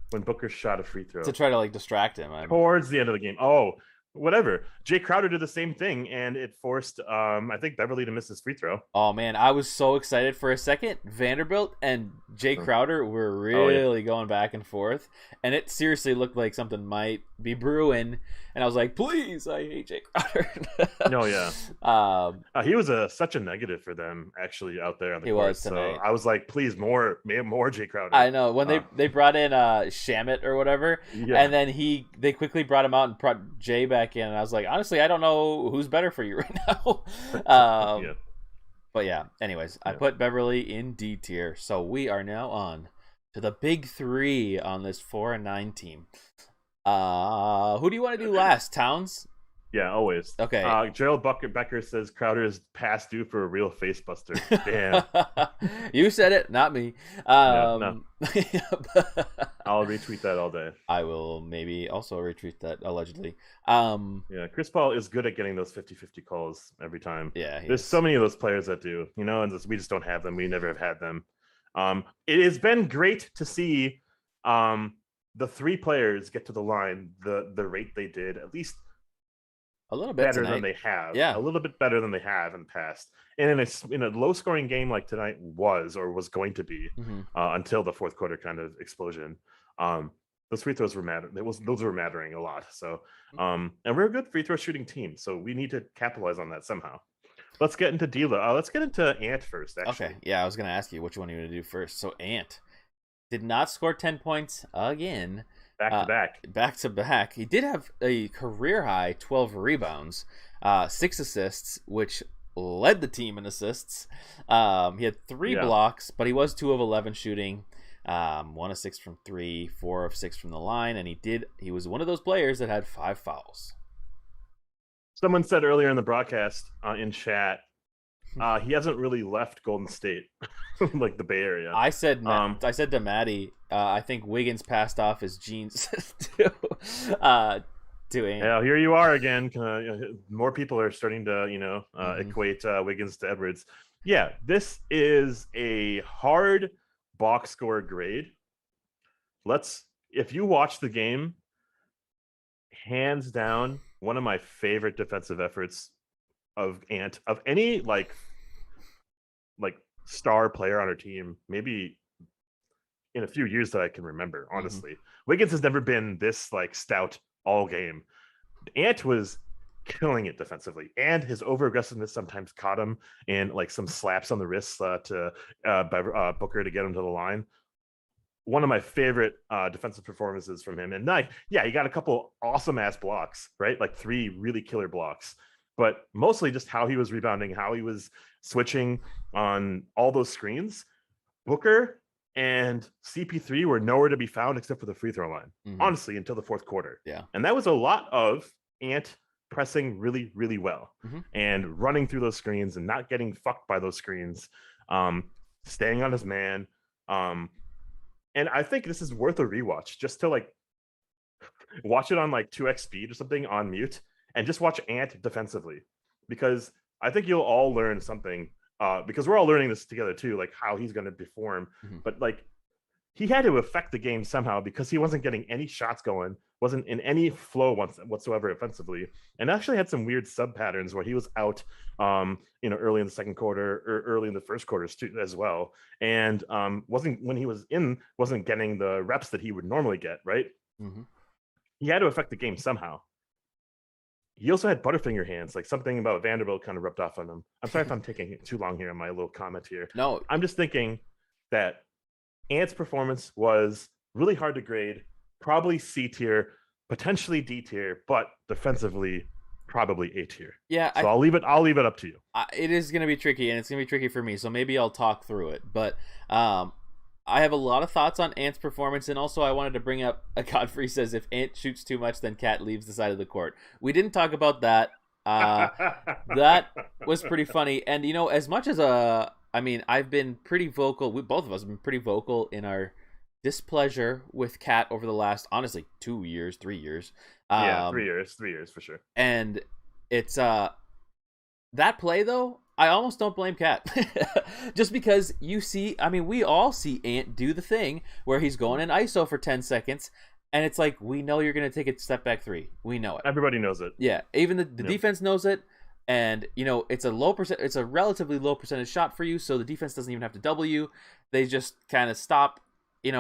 when Booker shot a free throw. To try to like distract him. Towards the end of the game. Oh, whatever. Jay Crowder did the same thing, and it forced, I think, Beverly to miss his free throw. Oh, man. I was so excited for a second. Vanderbilt and Jay Crowder were really going back and forth, and it seriously looked like something might be brewing, and I was like, please, I hate Jay Crowder. No, yeah. He was such a negative for them, actually, out there on the court. So I was like, please, more Jay Crowder. I know. When they brought in Shamit or whatever, and then they quickly brought him out and brought Jay back in, and I was like, honestly, I don't know who's better for you right now. But yeah, anyways, I put Beverly in D tier, so we are now on to the big three on this 4-9 team. Who do you want to do last? Towns? Yeah, always. Okay. Gerald Becker says Crowder is past due for a real face buster. Damn. You said it, not me. No. I'll retweet that all day. I will maybe also retweet that, allegedly. Yeah, Chris Paul is good at getting those 50-50 calls every time. Yeah. There's so many of those players that do, and we just don't have them. We never have had them. It has been great to see the three players get to the line the rate they did, at least a little bit better tonight. than they have. Yeah, a little bit better than they have in the past. And in a low scoring game like tonight was going to be until the fourth quarter kind of explosion. Those free throws were those were mattering a lot. So and we're a good free throw shooting team, so we need to capitalize on that somehow. Let's get into D'Lo. Let's get into Ant first. Actually, okay. Yeah, I was gonna ask you which one you want to do first. So Ant did not score 10 points again. Back to back. He did have a career high 12 rebounds, 6 assists, which led the team in assists. He had 3 blocks, but he was 2 of 11 shooting, 1 of 6 from 3, 4 of 6 from the line, and he was one of those players that had 5 fouls. Someone said earlier in the broadcast in chat, he hasn't really left Golden State, like the Bay Area. I said to Maddie, I think Wiggins passed off his jeans to Ant. Yeah, here you are again. More people are starting to, equate Wiggins to Edwards. Yeah, this is a hard box score grade. If you watch the game, hands down, one of my favorite defensive efforts of Ant of any like star player on our team, maybe in a few years that I can remember. Hmm. Honestly, Wiggins has never been this like stout all game. Ant was killing it defensively, and his over aggressiveness sometimes caught him in like some slaps on the wrists to by Booker to get him to the line. One of my favorite defensive performances from him, and like, yeah, he got a couple awesome ass blocks, right? Like three really killer blocks, but mostly just how he was rebounding, how he was switching on all those screens. Booker and CP3 were nowhere to be found except for the free throw line, Hmm. honestly, until the fourth quarter. Yeah. And that was a lot of Ant pressing really, really well Hmm. and running through those screens and not getting fucked by those screens, staying on his man. And I think this is worth a rewatch just to like watch it on like 2x speed or something on mute and just watch Ant defensively because I think you'll all learn something because we're all learning this together too, like how he's going to perform. Hmm. But like he had to affect the game somehow because he wasn't getting any shots going, wasn't in any flow whatsoever offensively, and actually had some weird sub patterns where he was out, early in the second quarter or early in the first quarters too as well, and wasn't when he was in wasn't getting the reps that he would normally get. Right, Hmm. he had to affect the game somehow. He also had Butterfinger hands, like something about Vanderbilt kind of rubbed off on him. I'm sorry if I'm taking too long here in my little comment here. No. I'm just thinking that Ant's performance was really hard to grade, probably C tier, potentially D tier, but defensively probably A tier. Yeah. So I'll leave it up to you. It is going to be tricky, and it's going to be tricky for me. So maybe I'll talk through it. But um, I have a lot of thoughts on Ant's performance, and also I wanted to bring up a Godfrey says if Ant shoots too much, then Cat leaves the side of the court. We didn't talk about that. That was pretty funny, and as much as I mean, I've been pretty vocal. We both of us have been pretty vocal in our displeasure with Cat over the last, honestly, 2 years, 3 years. Yeah, Um, 3 years for sure. and it's that play though, I almost don't blame Cat. Just because you see, I mean, we all see Ant do the thing where he's going in ISO for 10 seconds, and it's like, we know you're going to take a step back three. We know it. Everybody knows it. Yeah, even the Yep. defense knows it, and it's a it's a relatively low percentage shot for you, so the defense doesn't even have to double you. They just kind of stop. In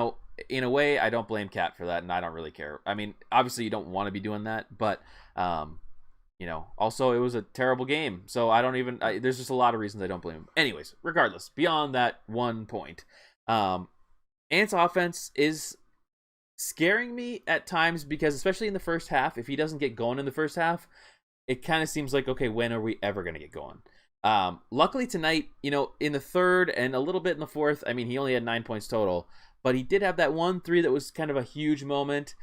a way, I don't blame Cat for that, and I don't really care. I mean, obviously you don't want to be doing that, but also it was a terrible game, so I don't even. There's just a lot of reasons I don't blame him. Anyways, regardless, beyond that one point, Ant's offense is scaring me at times because, especially in the first half, if he doesn't get going in the first half, it kind of seems like, okay, when are we ever going to get going? Luckily tonight, in the third and a little bit in the fourth, I mean, he only had 9 points total, but he did have that 1-3 that was kind of a huge moment.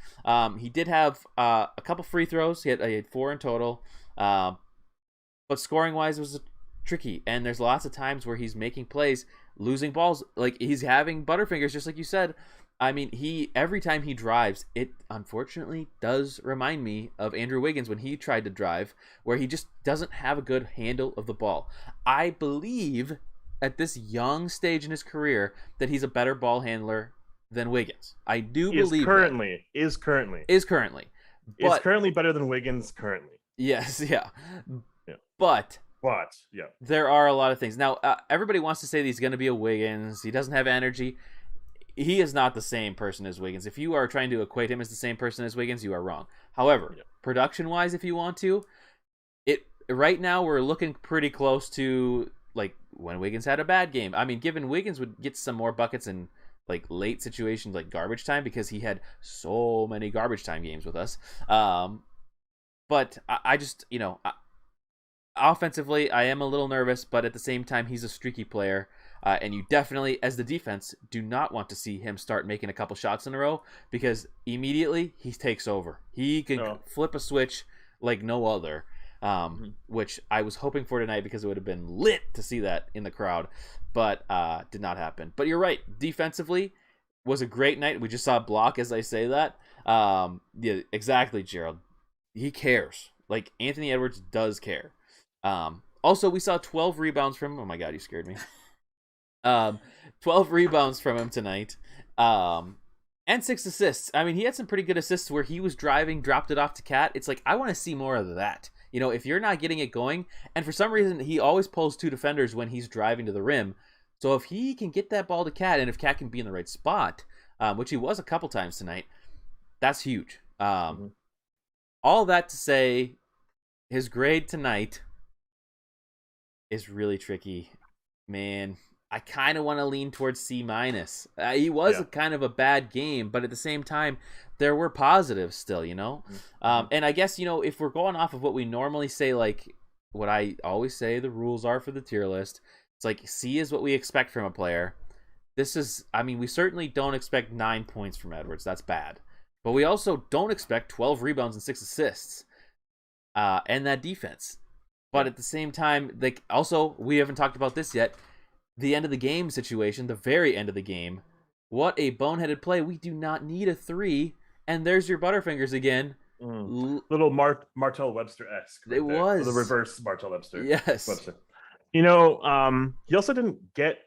He did have a couple free throws. He had 4 in total. But scoring wise, it was tricky. And there's lots of times where he's making plays, losing balls. Like, he's having butterfingers, just like you said. I mean, every time he drives, it unfortunately does remind me of Andrew Wiggins when he tried to drive, where he just doesn't have a good handle of the ball. I believe at this young stage in his career that he's a better ball handler than Wiggins. I do Is believe currently is currently that. Is currently. is But currently better than Wiggins currently. yes, yeah. Yeah. But But yeah. there are a lot of things. Now, everybody wants to say that he's going to be a Wiggins. He doesn't have energy. He is not the same person as Wiggins. If you are trying to equate him as the same person as Wiggins, you are wrong. However, Yeah. production-wise, if you want to, right now we're looking pretty close to like when Wiggins had a bad game. I mean, given Wiggins would get some more buckets in like late situations like garbage time because he had so many garbage time games with us. But I just, offensively, I am a little nervous, but at the same time, he's a streaky player. And you definitely, as the defense, do not want to see him start making a couple shots in a row because immediately he takes over. He can flip a switch like no other, which I was hoping for tonight because it would have been lit to see that in the crowd, but did not happen. But you're right. Defensively, was a great night. We just saw a block as I say that. Yeah, exactly, Gerald. He cares. Like, Anthony Edwards does care. Also, we saw 12 rebounds from him. Oh my God, you scared me. 12 rebounds from him tonight. And 6 assists. I mean, he had some pretty good assists where he was driving, dropped it off to Cat. It's like, I want to see more of that. You know, if you're not getting it going, and for some reason, he always pulls 2 defenders when he's driving to the rim. So if he can get that ball to Cat, and if Cat can be in the right spot, which he was a couple times tonight, that's huge. All that to say, his grade tonight is really tricky. Man, I kind of want to lean towards C minus. He was kind of a bad game, but at the same time, there were positives still, you know? And I guess, you know, if we're going off of what we normally say, like what I always say the rules are for the tier list, it's like C is what we expect from a player. This is, I mean, we certainly don't expect 9 points from Edwards. That's bad. But we also don't expect 12 rebounds and 6 assists and that defense. But at the same time, like, also, we haven't talked about this yet. The end of the game situation, the very end of the game. What a boneheaded play. We do not need a 3. And there's your Butterfingers again. Little Martell Webster-esque. Right, it was. The reverse Martell Webster. Yes. Webster. You know, he also didn't get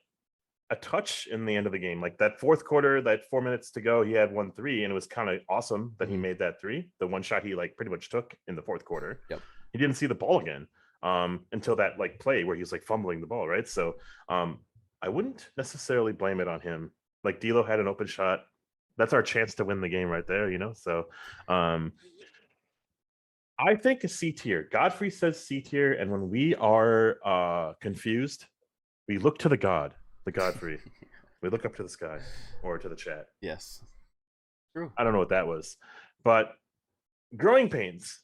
a touch in the end of the game. Like that fourth quarter, that 4 minutes to go, he had 1-3, and it was kind of awesome that he made that 3. The one shot he like pretty much took in the fourth quarter. Yep. He didn't see the ball again until that like play where he was like fumbling the ball, right? So I wouldn't necessarily blame it on him. Like D'Lo had an open shot. That's our chance to win the game right there, you know? So I think a C tier. Godfrey says C tier, and when we are confused, we look to the Godfrey. We look up to the sky or to the chat. Yes. True. I don't know what that was. But growing pains,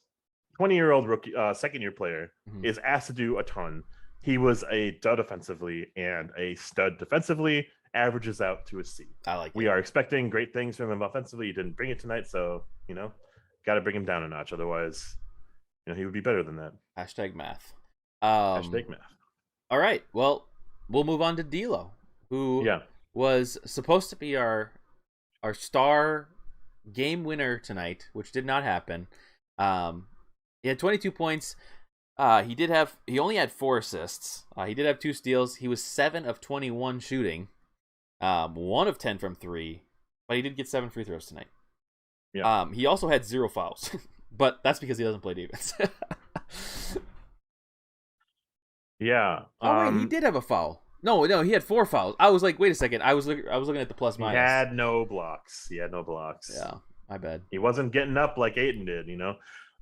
20-year-old rookie, second-year player, is asked to do a ton. He was a dud offensively and a stud defensively, averages out to a C. I like it. We are expecting great things from him offensively. He didn't bring it tonight, so, you know, got to bring him down a notch. Otherwise, you know, he would be better than that. Hashtag math. Hashtag math. All right. Well, we'll move on to D'Lo, who was supposed to be our star game winner tonight, which did not happen. He had 22 points. He only had 4 assists. He did have 2 steals. He was 7 of 21 shooting, 1 of 10 from 3, but he did get 7 free throws tonight. Yeah. He also had 0 fouls, but that's because he doesn't play defense. Yeah. Oh wait, he did have a foul. No, he had 4 fouls. I was like, wait a second. I was looking at the plus minus. He had no blocks. Yeah, my bad. He wasn't getting up like Ayton did, you know,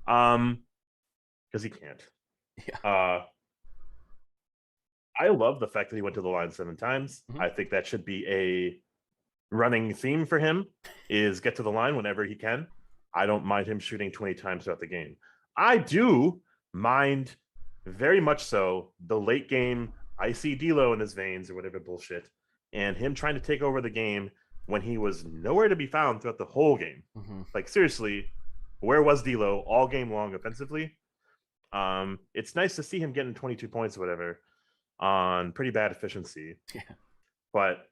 because he can't. Yeah. I love the fact that he went to the line 7 times. I think that should be a running theme for him, is get to the line whenever he can. I don't mind him shooting 20 times throughout the game. I do mind very much so the late game icy D'Lo in his veins or whatever bullshit, and him trying to take over the game when he was nowhere to be found throughout the whole game. Like, seriously, where was D'Lo all game long offensively? It's nice to see him getting 22 points or whatever on pretty bad efficiency. Yeah. But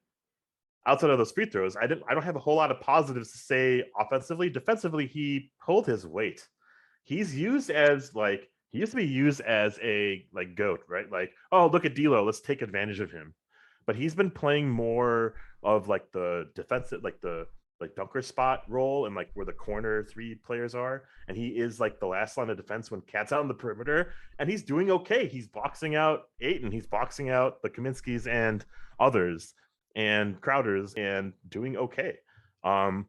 outside of those free throws, I don't have a whole lot of positives to say offensively. Defensively, he pulled his weight. He's used as like, he used to be used as a like goat, right? Like, oh, look at D'Lo, let's take advantage of him. But he's been playing more of like the defensive, like the dunker spot role and like where the corner 3 players are. And he is like the last line of defense when Cat's out on the perimeter, and he's doing okay. He's boxing out Ayton, he's boxing out the Kaminskis and others and Crowders and doing okay. And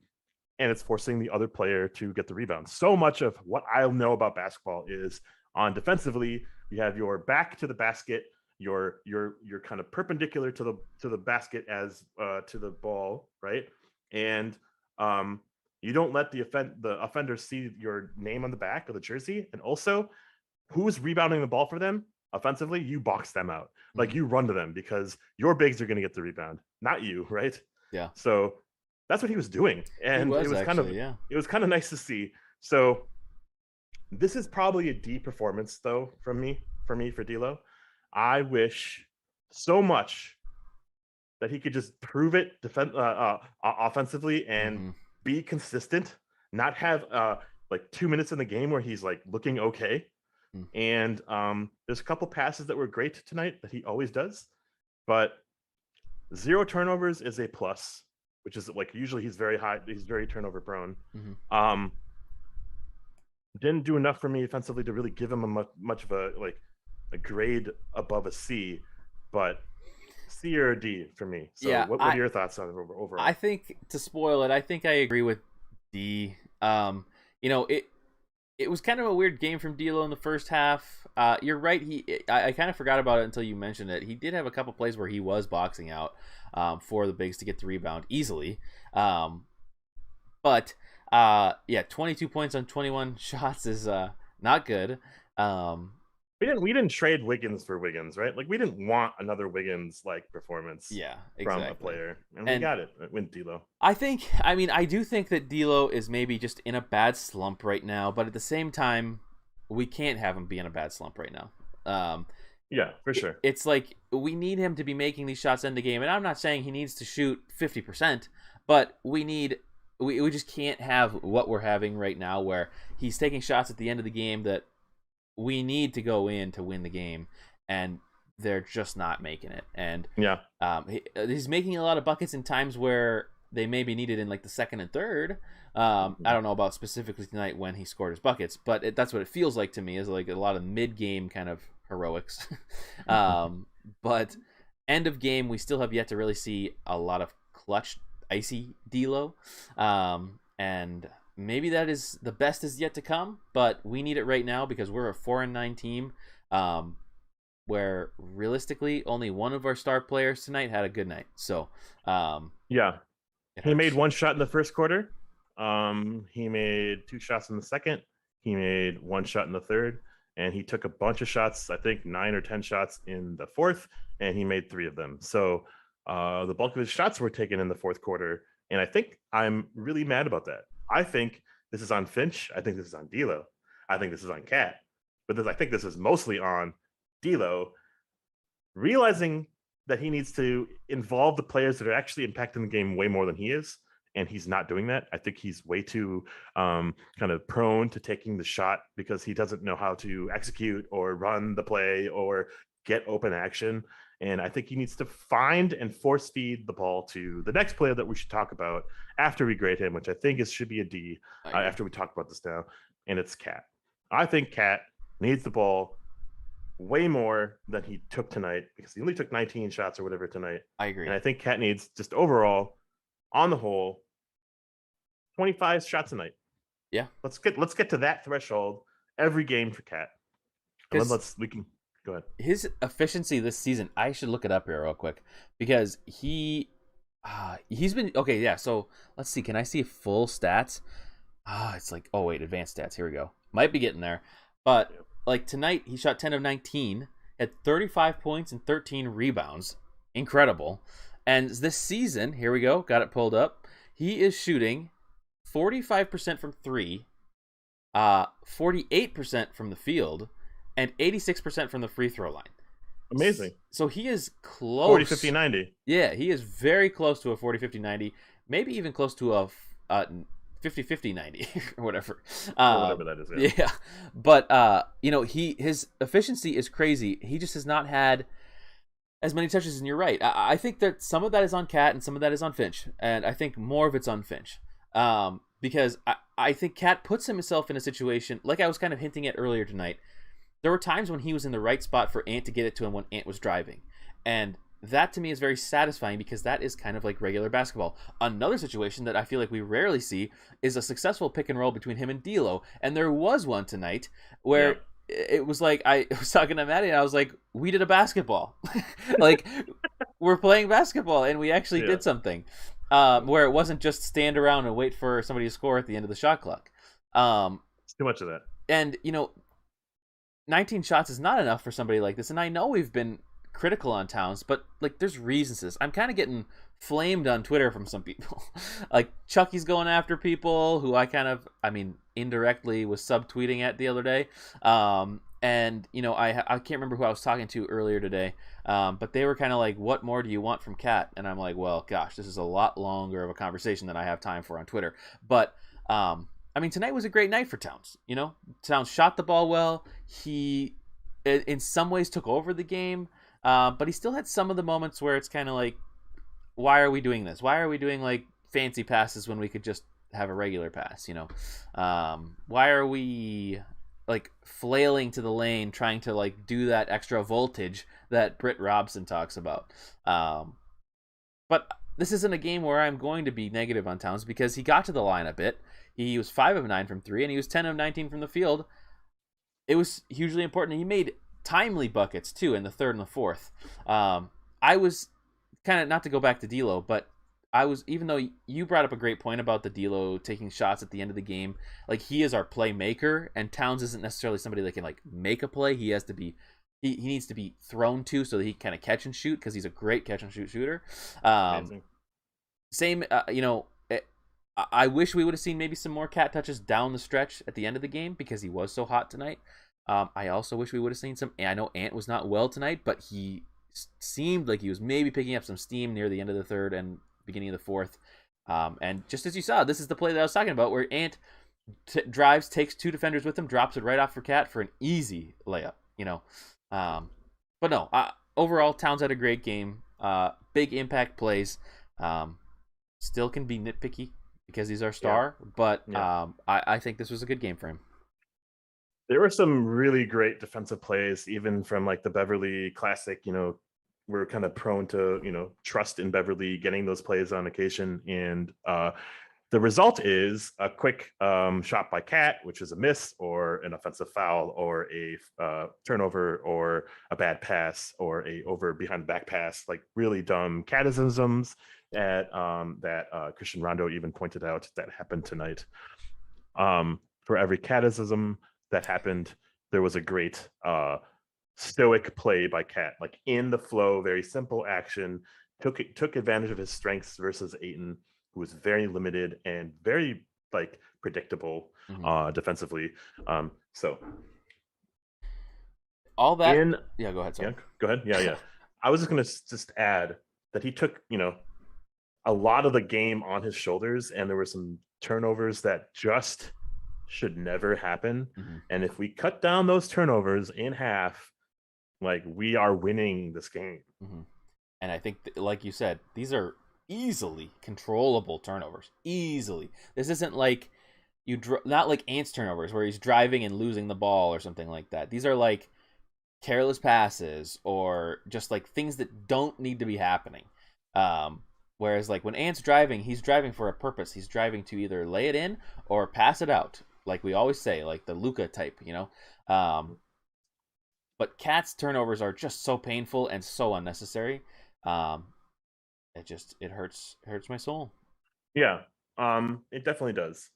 it's forcing the other player to get the rebound. So much of what I know about basketball is on defensively, you have your back to the basket, you're kind of perpendicular to the basket as to the ball, right? And you don't let the offender see your name on the back of the jersey. And also, who's rebounding the ball for them offensively? You box them out. Like, you run to them because your bigs are going to get the rebound, not you, right? Yeah. So that's what he was doing, and it was kind of nice to see. So this is probably a D performance though for D'Lo. I wish so much that he could just prove it offensively and be consistent, not have like 2 minutes in the game where he's like looking okay. And there's a couple passes that were great tonight that he always does, but 0 turnovers is a plus. which is like usually he's very high, he's very turnover prone. Hmm. Um, didn't do enough for me offensively to really give him a much of a like a grade above a C, but C or a D for me. So Yeah, what are your thoughts on it I overall? think to spoil it, I think I agree with D. You know, it was kind of a weird game from D'Lo in the first half. You're right. I kind of forgot about it until you mentioned it. He did have a couple plays where he was boxing out for the bigs to get the rebound easily. Um, but yeah, 22 points on 21 shots is not good. Um, We didn't trade Wiggins for Wiggins, right? Like we didn't want another Wiggins like performance yeah, from a exactly. player, and we And got it with D'Lo. I mean, I do think that D'Lo is maybe just in a bad slump right now, but at the same time, we can't have him be in a bad slump right now. Um, Yeah, for sure. it's like we need him to be making these shots in the game, and I'm not saying he needs to shoot 50%, but we just can't have what we're having right now, where he's taking shots at the end of the game that we need to go in to win the game, and they're just not making it. And Yeah. he's making a lot of buckets in times where they may be needed in like the second and third. I don't know about specifically tonight when he scored his buckets, but that's what it feels like to me, is like a lot of mid-game kind of heroics. But end of game, we still have yet to really see a lot of clutch, icy D'Lo. And maybe that is the best is yet to come, but we need it right now because we're a 4-9 team. Where realistically only one of our star players tonight had a good night. So Yeah. it He made hurts. one shot in the first quarter. He made two shots in the second. He made one shot in the third, and he took a bunch of shots. I think 9 or 10 shots in the fourth, and he made three of them. So the bulk of his shots were taken in the fourth quarter, and I think I'm really mad about that. I think this is on Finch. I think this is on D'Lo. I think this is on Cat, but I think this is mostly on D'Lo realizing that he needs to involve the players that are actually impacting the game way more than he is, and he's not doing that. I think he's way too kind of prone to taking the shot because he doesn't know how to execute or run the play or get open action. And I think he needs to find and force feed the ball to the next player that we should talk about after we grade him, which I think should be a D I agree. after we talk about this now, and it's Cat. I think Cat needs the ball way more than he took tonight because he only took 19 shots or whatever tonight. I And agree. I think Cat needs just overall, on the whole, 25 shots a night. Yeah, Let's get to that threshold every game for Cat. And then because we can go ahead. his efficiency this season, I should look it up here real quick because he's been okay. Yeah, so let's see. Can I see full stats? It's like, oh wait, advanced stats. Here we go. Might be getting there, but Yeah. like tonight, he shot 10 of 19, had 35 points and 13 rebounds. Incredible. And this season, here we go. Got it pulled up. He is shooting 45% from three, 48% from the field, and 86% from the free throw line. Amazing. So he is 40, 50, close. 90. Yeah, he is very close to a 40-50-90, maybe even close to a 50-50-90 or whatever. Or whatever that is. Yeah. Yeah, but you know, his efficiency is crazy. He just has not had as many touches, and you're right. I think that some of that is on Cat and some of that is on Finch, and I think more of it's on Finch. Because I think Cat puts himself in a situation like I was kind of hinting at earlier tonight. There were times when he was in the right spot for Ant to get it to him when Ant was driving, and that to me is very satisfying because that is kind of like regular basketball. Another situation that I feel like we rarely see is a successful pick and roll between him and D'Lo, and there was one tonight Yeah. where it was like I was talking to Maddie and I was like, we did a basketball. Like we're playing basketball and we actually Yeah. did something. Where it wasn't just stand around and wait for somebody to score at the end of the shot clock. It's too much of that. And you know, 19 shots is not enough for somebody like this. And I know we've been critical on Towns, but like there's reasons to this. I'm kind of getting flamed on Twitter from some people. Like Chucky's going after people who I mean, indirectly was subtweeting at the other day. And you know, I can't remember who I was talking to earlier today, but they were kind of like, "What more do you want from Cat?" And I'm like, "Well, gosh, this is a lot longer of a conversation than I have time for on Twitter." But I mean, tonight was a great night for Towns. You know, Towns shot the ball well. He, in some ways, took over the game, but he still had some of the moments where it's kind of like, why are we doing this? Why are we doing like fancy passes when we could just have a regular pass? Why are we like flailing to the lane trying to like do that extra voltage that Britt Robson talks about? But this isn't a game where I'm going to be negative on Towns because he got to the line a bit. He was 5 of 9 from 3 and he was 10 of 19 from the field. It was hugely important. He made timely buckets too in the third and the fourth. I was kind of, not to go back to D'Lo, but I was, even though you brought up a great point about the D'Lo taking shots at the end of the game, like he is our playmaker, and Towns isn't necessarily somebody that can like make a play. He has to be, he needs to be thrown to so that he can kind of catch and shoot because he's a great catch and shoot shooter. Amazing. Same, I wish we would have seen maybe some more cat touches down the stretch at the end of the game because he was so hot tonight. I also wish we would have seen some. I know Ant was not well tonight, but he seemed like he was maybe picking up some steam near the end of the third and beginning of the fourth. And just as you saw, this is the play that I was talking about where Ant drives, takes 2 defenders with him, drops it right off for Cat for an easy layup. But no, overall, Towns had a great game. Big impact plays. Still can be nitpicky because he's our star, but I think this was a good game for him. There were some really great defensive plays, even from like the Beverly Classic. We're kind of prone to, trust in Beverly getting those plays on occasion. And the result is a quick shot by Cat, which is a miss or an offensive foul or a turnover or a bad pass or a over behind the back pass, like really dumb Catisms that Christian Rondo even pointed out that happened tonight. For every Catism that happened, there was a great stoic play by Cat, like in the flow, very simple action, took advantage of his strengths versus Ayton, who was very limited and very like predictable defensively. So all that yeah, go ahead. Sorry. Yeah, go ahead. Yeah. I was just gonna just add that he took a lot of the game on his shoulders, and there were some turnovers that just should never happen. And if we cut down those turnovers in half, like, we are winning this game. And I think, like you said, these are easily controllable turnovers. Easily. This isn't like not like Ant's turnovers where he's driving and losing the ball or something like that. These are like careless passes or just like things that don't need to be happening. Whereas like when Ant's driving, he's driving for a purpose. He's driving to either lay it in or pass it out. Like we always say, like the Luka type, But Cat's turnovers are just so painful and so unnecessary. It hurts my soul. Yeah, it definitely does.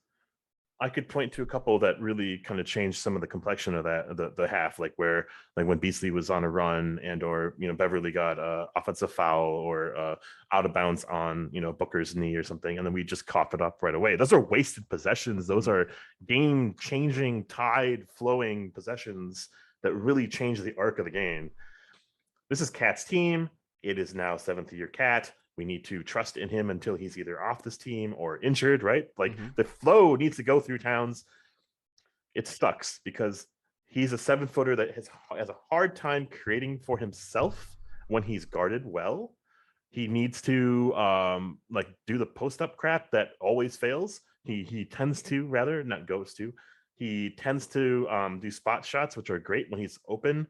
I could point to a couple that really kind of changed some of the complexion of that the half, like when Beasley was on a run and or Beverly got a offensive foul or out of bounds on Booker's knee or something, and then we just coughed it up right away. Those are wasted possessions. Those are game changing, tide flowing possessions that really change the arc of the game. This is Cat's team. It is now 7th-year Cat. We need to trust in him until he's either off this team or injured, right? Like the flow needs to go through Towns. It sucks because he's a 7-footer that has a hard time creating for himself when he's guarded well. He needs to do the post-up crap that always fails. He tends to, rather, not goes to. He tends to do spot shots, which are great when he's open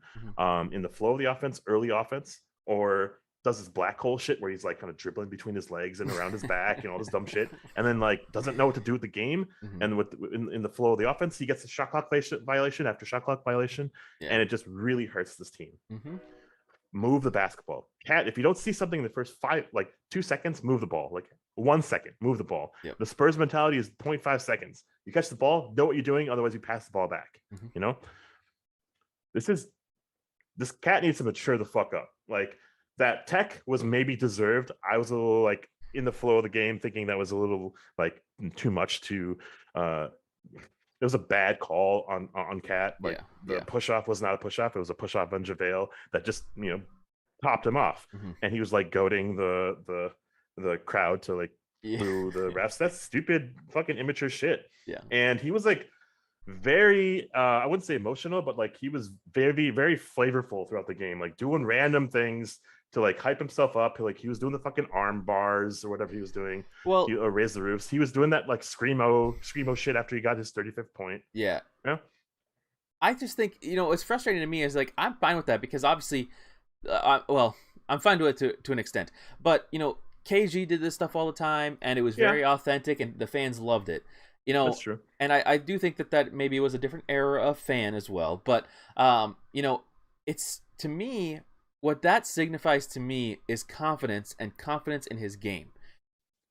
in the flow of the offense, early offense, or does this black hole shit where he's like kind of dribbling between his legs and around his back and all this dumb shit, and then like doesn't know what to do with the game. And in the flow of the offense, he gets a shot clock violation after shot clock violation, and it just really hurts this team. Move the basketball, Cat. If you don't see something in the first 2 seconds, move the ball. Like 1 second, move the ball. The Spurs mentality is 0.5 seconds. You catch the ball, know what you're doing, otherwise you pass the ball back. This Cat needs to mature the fuck up. Like, that tech was maybe deserved. I was a little like in the flow of the game thinking that was a little like too much to it was a bad call on Cat. Like the push off was not a push off. It was a push off on JaVale that just popped him off. And he was like goading the crowd to like boo the refs. That's stupid fucking immature shit. And he was like very I wouldn't say emotional, but like he was very, very flavorful throughout the game, like doing random things to like hype himself up. He was doing the fucking arm bars or whatever he was doing. He Well, raised the roofs. He was doing that like screamo shit after he got his 35th point. yeah. Yeah, I just think, what's frustrating to me is like I'm fine with that because obviously, well, I'm fine with it to an extent, but KG did this stuff all the time and it was yeah, very authentic and the fans loved it. that's true. And I do think that maybe was a different era of fan as well, but it's to me what that signifies to me is confidence and confidence in his game.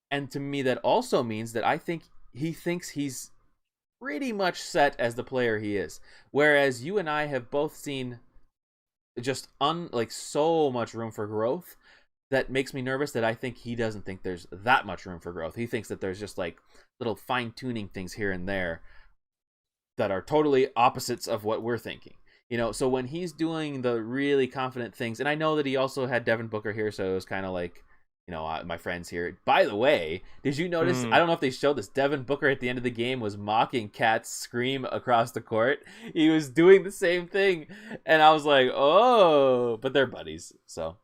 And to me that also means that I think he thinks he's pretty much set as the player he is. Whereas you and I have both seen just like so much room for growth that makes me nervous that I think he doesn't think there's that much room for growth. He thinks that there's just like little fine tuning things here and there that are totally opposites of what we're thinking. So when he's doing the really confident things, and I know that he also had Devin Booker here, so it was kind of like, my friends here. By the way, did you notice? I don't know if they showed this. Devin Booker at the end of the game was mocking Cat's scream across the court. He was doing the same thing, and I was like, oh, but they're buddies, so.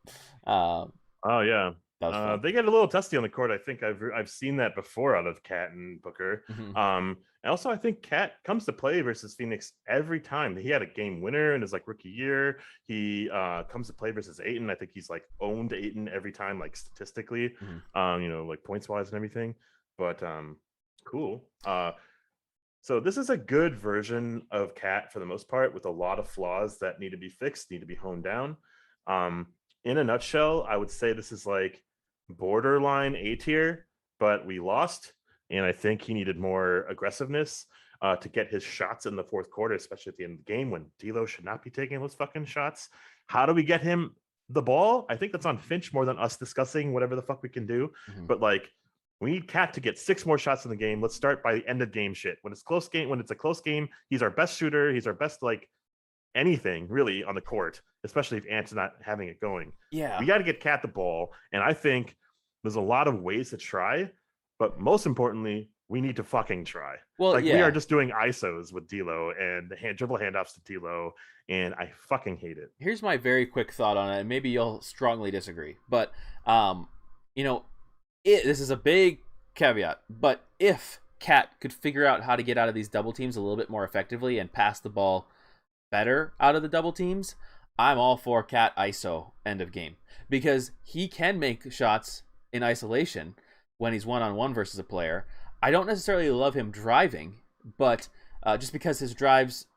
Oh yeah, that was fun. they get a little testy on the court. I think I've seen that before out of Cat and Booker. Mm-hmm. And also I think Cat comes to play versus Phoenix every time. He had a game winner in his like rookie year. He comes to play versus Ayton. I think he's like owned Ayton every time, like statistically, like points wise and everything. But cool. So this is a good version of Cat for the most part, with a lot of flaws that need to be fixed, need to be honed down. In a nutshell, I would say this is like borderline A tier, but we lost. And I think he needed more aggressiveness to get his shots in the fourth quarter, especially at the end of the game when D'Lo should not be taking those fucking shots. How do we get him the ball? I think that's on Finch more than us discussing whatever the fuck we can do. Mm-hmm. But like, we need Cat to get 6 more shots in the game. Let's start by the end of game shit. When it's a close game, he's our best shooter. He's our best like anything really on the court, especially if Ant's not having it going. Yeah, we got to get Cat the ball, and I think there's a lot of ways to try, but most importantly, we need to fucking try. Well, we are just doing ISOs with D'Lo and dribble handoffs to D'Lo, and I fucking hate it. Here's my very quick thought on it, and maybe you'll strongly disagree, but this is a big caveat. But if Cat could figure out how to get out of these double teams a little bit more effectively and pass the ball better out of the double teams, I'm all for Cat ISO end of game, because he can make shots in isolation when he's one-on-one versus a player. I don't necessarily love him driving, but just because his drives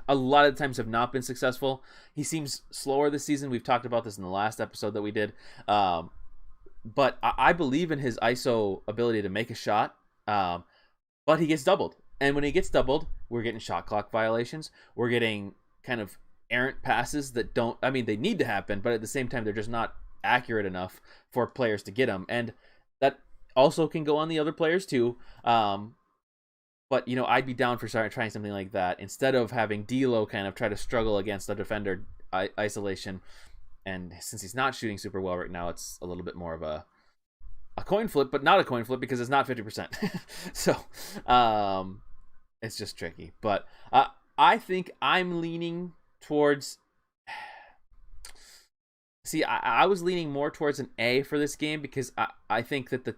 a lot of times have not been successful. He seems slower this season. We've talked about this in the last episode that we did. But I believe in his ISO ability to make a shot, but he gets doubled. And when he gets doubled, we're getting shot clock violations. We're getting kind of errant passes that don't, I mean, they need to happen, but at the same time, they're just not accurate enough for players to get them. And that also can go on the other players too. But, I'd be down for trying something like that instead of having D'Lo kind of try to struggle against a defender isolation. And since he's not shooting super well right now, it's a little bit more of a coin flip, but not a coin flip because it's not 50%. So it's just tricky. But I think I'm leaning towards... See, I was leaning more towards an A for this game because I think that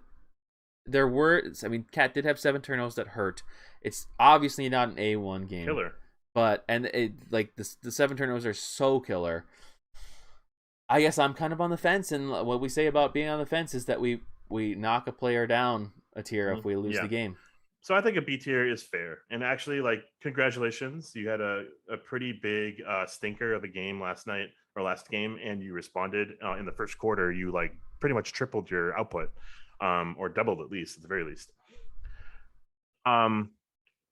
Cat did have 7 turnovers that hurt. It's obviously not an A1 game. Killer. But, and the 7 turnovers are so killer. I guess I'm kind of on the fence, and what we say about being on the fence is that we knock a player down a tier if we lose the game. So I think a B tier is fair. And actually, like, congratulations. You had a pretty big stinker of a game last night or last game, and you responded in the first quarter. You like pretty much tripled your output, or doubled at least, at the very least.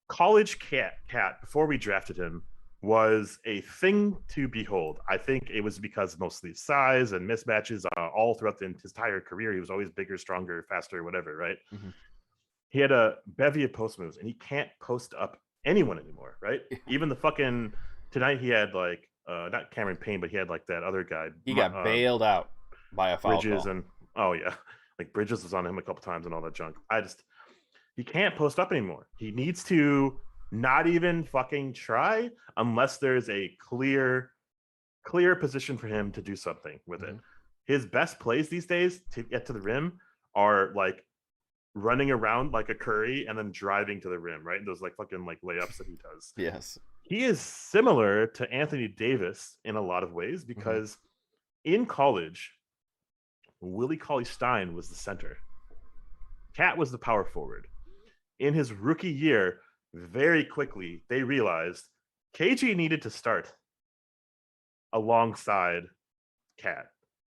College Cat, before we drafted him, was a thing to behold. I think it was because mostly size and mismatches all throughout his entire career. He was always bigger, stronger, faster, whatever, right? Mm-hmm. He had a bevy of post moves, and he can't post up anyone anymore, right? Even the fucking... Tonight he had, like, not Cameron Payne, but he had, like, that other guy. He got bailed out by a foul Bridges call. And, oh, yeah. Like, Bridges was on him a couple times and all that junk. He can't post up anymore. He needs to not even fucking try unless there's a clear position for him to do something with it. his best plays these days to get to the rim are like running around like a Curry and then driving to the rim, right? Those like fucking like layups that he does. Yes. He is similar to Anthony Davis in a lot of ways Hmm. because in college, Willie Cauley Stein was the center. Cat was the power forward. In his rookie year, very quickly they realized KG needed to start alongside Cat.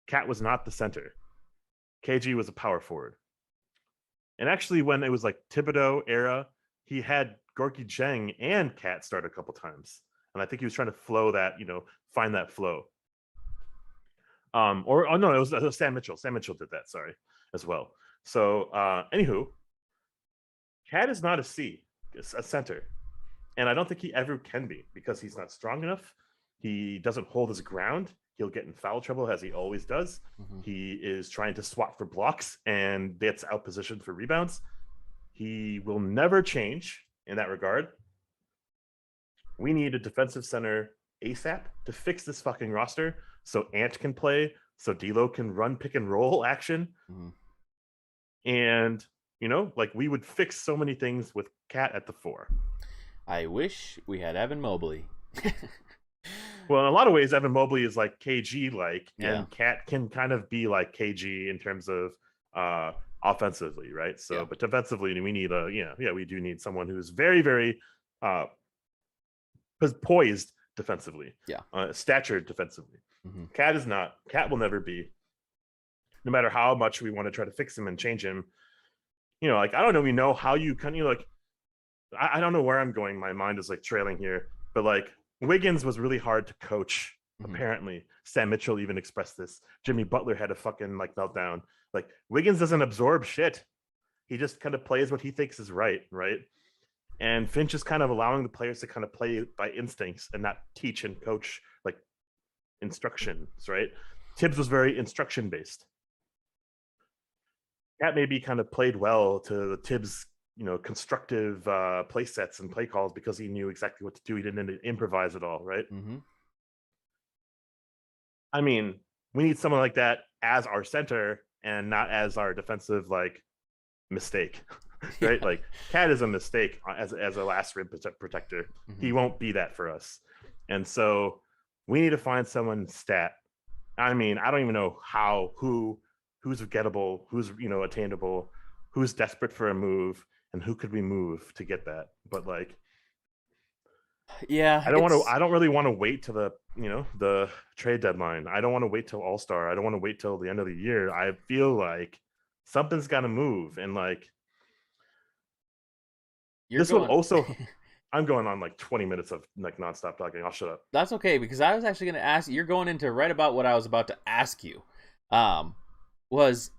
Cat was not the center. KG was a power forward. And actually, when it was like Thibodeau era, he had Gorky Jeng and Cat start a couple times. And I think he was trying to flow that, find that flow. Or oh no, it was Sam Mitchell. Sam Mitchell did that, sorry, as well. So anywho, Cat is not a C, it's a center. And I don't think he ever can be because he's not strong enough. He doesn't hold his ground. He'll get in foul trouble as he always does. Hmm. He is trying to swat for blocks and gets out positioned for rebounds. He will never change in that regard. We need a defensive center ASAP to fix this fucking roster so Ant can play, so D'Lo can run pick and roll action. Hmm. And, like we would fix so many things with Cat at the 4. I wish we had Evan Mobley. Well, in a lot of ways, Evan Mobley is like KG like, Yeah. and Cat can kind of be like KG in terms of offensively, right? Yeah. So, but defensively, we need we do need someone who's very, very poised defensively, Yeah. statured defensively. Hmm. Cat is not. Cat will never be. No matter how much we want to try to fix him and change him, like I don't know. We know how you kind of like. I don't know where I'm going. My mind is like trailing here, but like Wiggins was really hard to coach. Hmm. Apparently, Sam Mitchell even expressed this. Jimmy Butler had a fucking like meltdown. Like Wiggins doesn't absorb shit. He just kind of plays what he thinks is right, right? And Finch is kind of allowing the players to kind of play by instincts and not teach and coach like instructions, right? Tibbs was very instruction based. That maybe kind of played well to the Tibbs, constructive play sets and play calls because he knew exactly what to do. He didn't improvise at all, right? Hmm. I mean, we need someone like that as our center and not as our defensive like mistake, right? Yeah. Like Cat is a mistake as a last rim protector. Hmm. He won't be that for us, and so we need to find someone stat. I mean, I don't even know who's gettable, who's attainable, who's desperate for a move, and who could we move to get that. But like, Yeah. I don't really want to wait to the trade deadline. I don't want to wait till All Star. I don't want to wait till the end of the year. I feel like something's got to move, and like You're this would going. also. I'm going on like 20 minutes of like nonstop talking. I'll shut up. That's okay because I was actually going to ask. You're going into right about what I was about to ask you. Um, was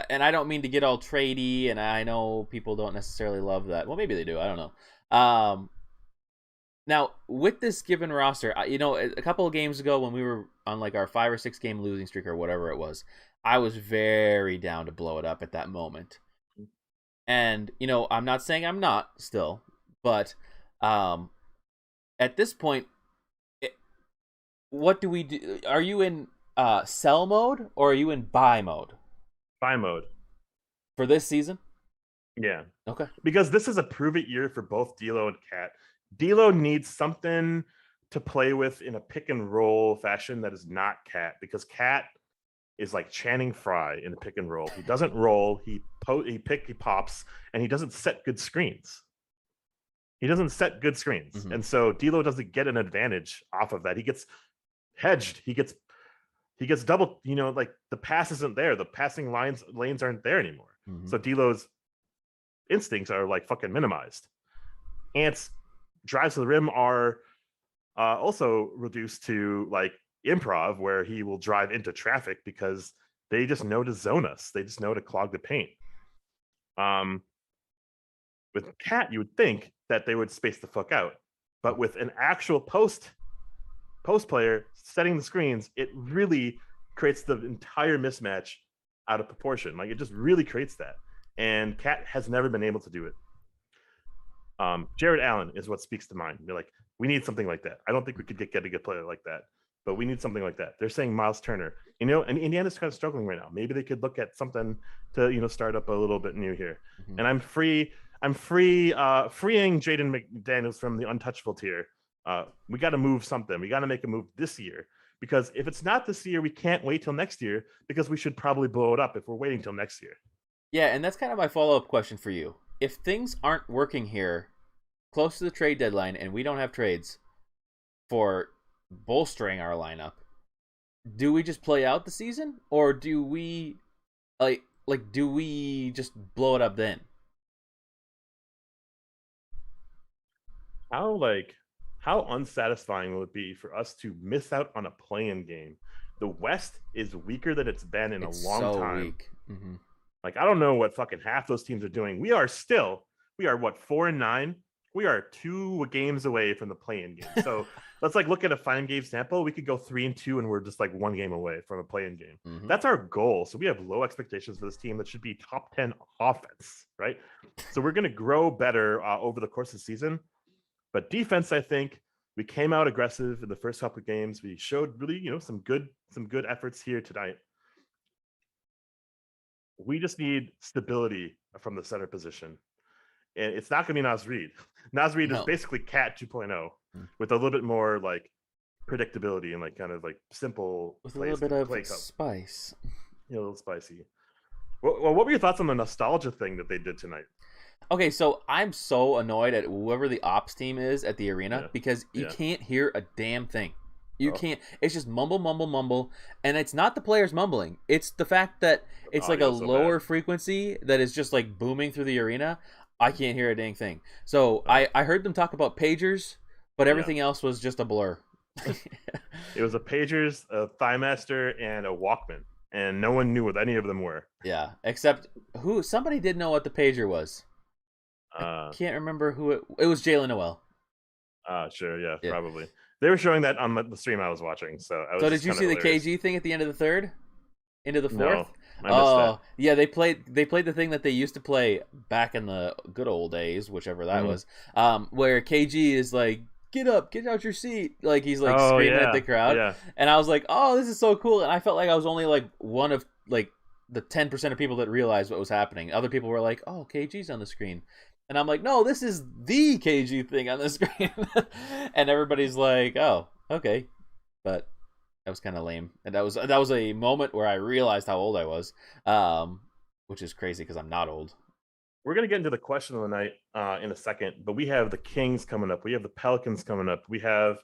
and I don't mean to get all tradey, and I know people don't necessarily love that. Well, maybe they do. I don't know. Now with this given roster, a couple of games ago when we were on like our 5 or 6 game losing streak or whatever it was, I was very down to blow it up at that moment. And I'm not saying I'm not still, but um, at this point, it, what do we do? Are you in sell mode or are you in buy mode Buy mode. for this season? Yeah. Okay. Because this is a prove it year for both D'Lo and Cat. D'Lo needs something to play with in a pick and roll fashion that is not Cat because Cat is like Channing Frye in a pick and roll. He doesn't roll, he pops, and he doesn't set good screens. Mm-hmm. And so D'Lo doesn't get an advantage off of that. He gets hedged. He gets double, like the pass isn't there. The passing lanes aren't there anymore. Mm-hmm. So D'Lo's instincts are like fucking minimized. Ant's drives to the rim are also reduced to like improv, where he will drive into traffic because they just know to zone us. They just know to clog the paint. With Cat, you would think that they would space the fuck out, but with an actual post player setting the screens, it really creates the entire mismatch out of proportion. Like it just really creates that, and Cat has never been able to do it. Jared Allen is what speaks to mind. You're like, we need something like that. I don't think we could get a good player like that. but we need something like that. They're saying Miles Turner. And Indiana's kind of struggling right now. Maybe they could look at something to start up a little bit new here. Mm-hmm. And I'm freeing Jaden McDaniels from the untouchable tier. We got to move something. We got to make a move this year, because if it's not this year, we can't wait till next year, because we should probably blow it up if we're waiting till next year. Yeah, and that's kind of my follow-up question for you. If things aren't working here close to the trade deadline and we don't have trades for bolstering our lineup, do we just play out the season, or do we do we just blow it up then? How unsatisfying will it be for us to miss out on a play-in game? The West is weaker than it's been in It's a long so time. weak. Mm-hmm. Like, I don't know what fucking half those teams are doing. We are what, 4-9? We are 2 games away from the play-in game. So let's look at a 5-game sample. We could go 3-2, and we're just 1 game away from a play-in game. Mm-hmm. That's our goal. So we have low expectations for this team that should be top 10 offense, right? So we're going to grow better over the course of the season. But defense, I think we came out aggressive in the first couple of games. We showed really, some good efforts here tonight. We just need stability from the center position. And it's not going to be Naz Reid. Naz Reid is basically Cat 2.0 with a little bit more predictability and kind of simple with a little bit of spice. Yeah, a little spicy. Well, what were your thoughts on the nostalgia thing that they did tonight? Okay, so I'm so annoyed at whoever the ops team is at the arena because you can't hear a damn thing. You can't. It's just mumble, mumble, mumble, and it's not the players mumbling. It's the fact that it's a lower frequency that is just booming through the arena. I can't hear a dang thing. So I heard them talk about pagers, but everything else was just a blur. It was a pagers, a ThighMaster, and a Walkman, and no one knew what any of them were. Yeah, except somebody did know what the pager was. I can't remember who it was. Jalen Noel. Sure, yeah, probably. They were showing that on the stream I was watching. So did you see the KG thing at the end of the third? Into the fourth? No, I missed that. Yeah, they played the thing that they used to play back in the good old days, whichever that was. Where KG is get up, get out your seat. He's screaming at the crowd. Yeah. And I was like, oh, this is so cool. And I felt like I was only one of the 10% of people that realized what was happening. Other people were like, oh, KG's on the screen. And I'm like, no, this is the KG thing on the screen. And everybody's like, oh, okay. But that was kind of lame. And that was a moment where I realized how old I was, which is crazy because I'm not old. We're going to get into the question of the night in a second, but we have the Kings coming up. We have the Pelicans coming up. We have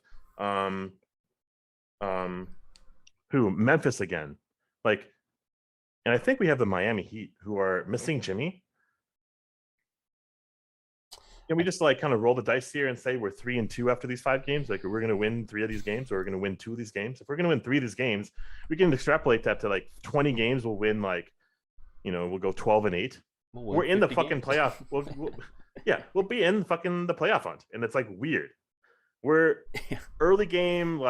Memphis again. And I think we have the Miami Heat, who are missing Jimmy. Can we just kind of roll the dice here and say we're 3-2 after these 5 games? We're going to win 3 of these games, or we're going to win 2 of these games. If we're going to win 3 of these games, we can extrapolate that to 20 games. We'll win we'll go 12-8. We're in the fucking playoff. We'll be in fucking the playoff hunt, and it's weird. We're early game,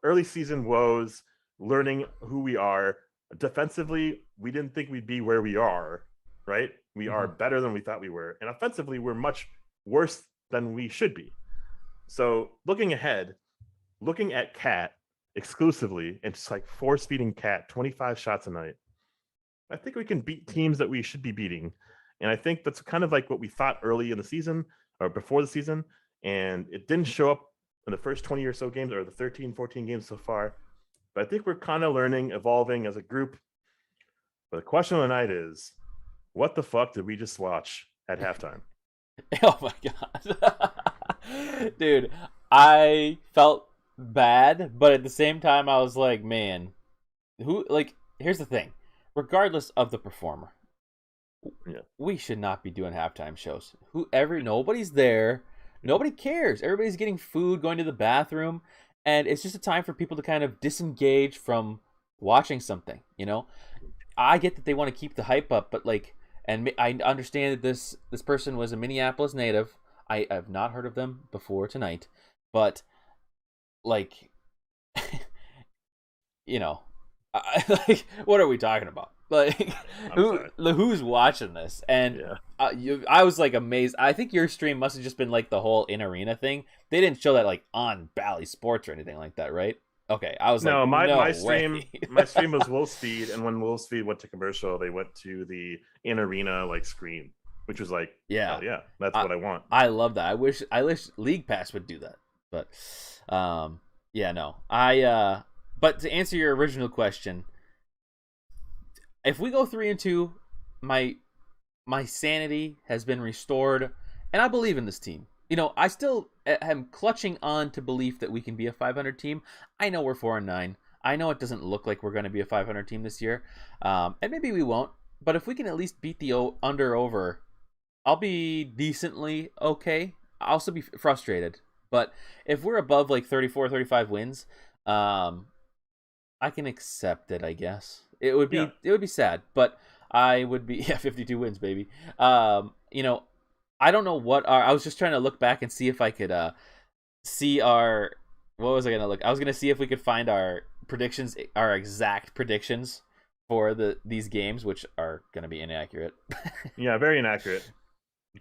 early season woes, learning who we are. Defensively, we didn't think we'd be where we are. Right? We are better than we thought we were. And offensively, we're much worse than we should be. So looking ahead, looking at Cat exclusively and just force-feeding Cat 25 shots a night, I think we can beat teams that we should be beating. And I think that's kind of what we thought early in the season or before the season. And it didn't show up in the first 20 or so games, or the 13, 14 games so far. But I think we're kind of learning, evolving as a group. But the question of the night is, what the fuck did we just watch at halftime? Oh my god. Dude, I felt bad, but at the same time I was like, man, here's the thing. Regardless of the performer, we should not be doing halftime shows. Nobody's there. Nobody cares. Everybody's getting food, going to the bathroom, and it's just a time for people to kind of disengage from watching something, I get that they want to keep the hype up, but and I understand that this person was a Minneapolis native. I've not heard of them before tonight, but what are we talking about? Who's watching this? And I was amazed. I think your stream must have just been the whole in arena thing. They didn't show that on Bally Sports or anything like that, right? Okay, I was like, No, no stream way. my stream was Wolf Speed, and when Wolf Speed went to commercial, they went to the in arena like screen, which was like, Yeah, hell yeah, that's I what I want. I love that. I wish League Pass would do that, but yeah, no. But to answer your original question, if we go 3-2, my my sanity has been restored, and I believe in this team. I still am clutching on to belief that we can be a 500 team. I know we're 4-9. I know it doesn't look like we're going to be a 500 team this year, and maybe we won't. But if we can at least beat the under over, I'll be decently okay. I'll still be frustrated, but if we're above like 34, 35 wins, um, I can accept it. I guess Yeah, it would be sad, but I would be yeah 52 wins, baby. I don't know what our. I was just trying to look back and see if I could see our. What was I gonna look? I was gonna see if we could find our predictions, our exact predictions for these games, which are gonna be inaccurate. yeah, very inaccurate.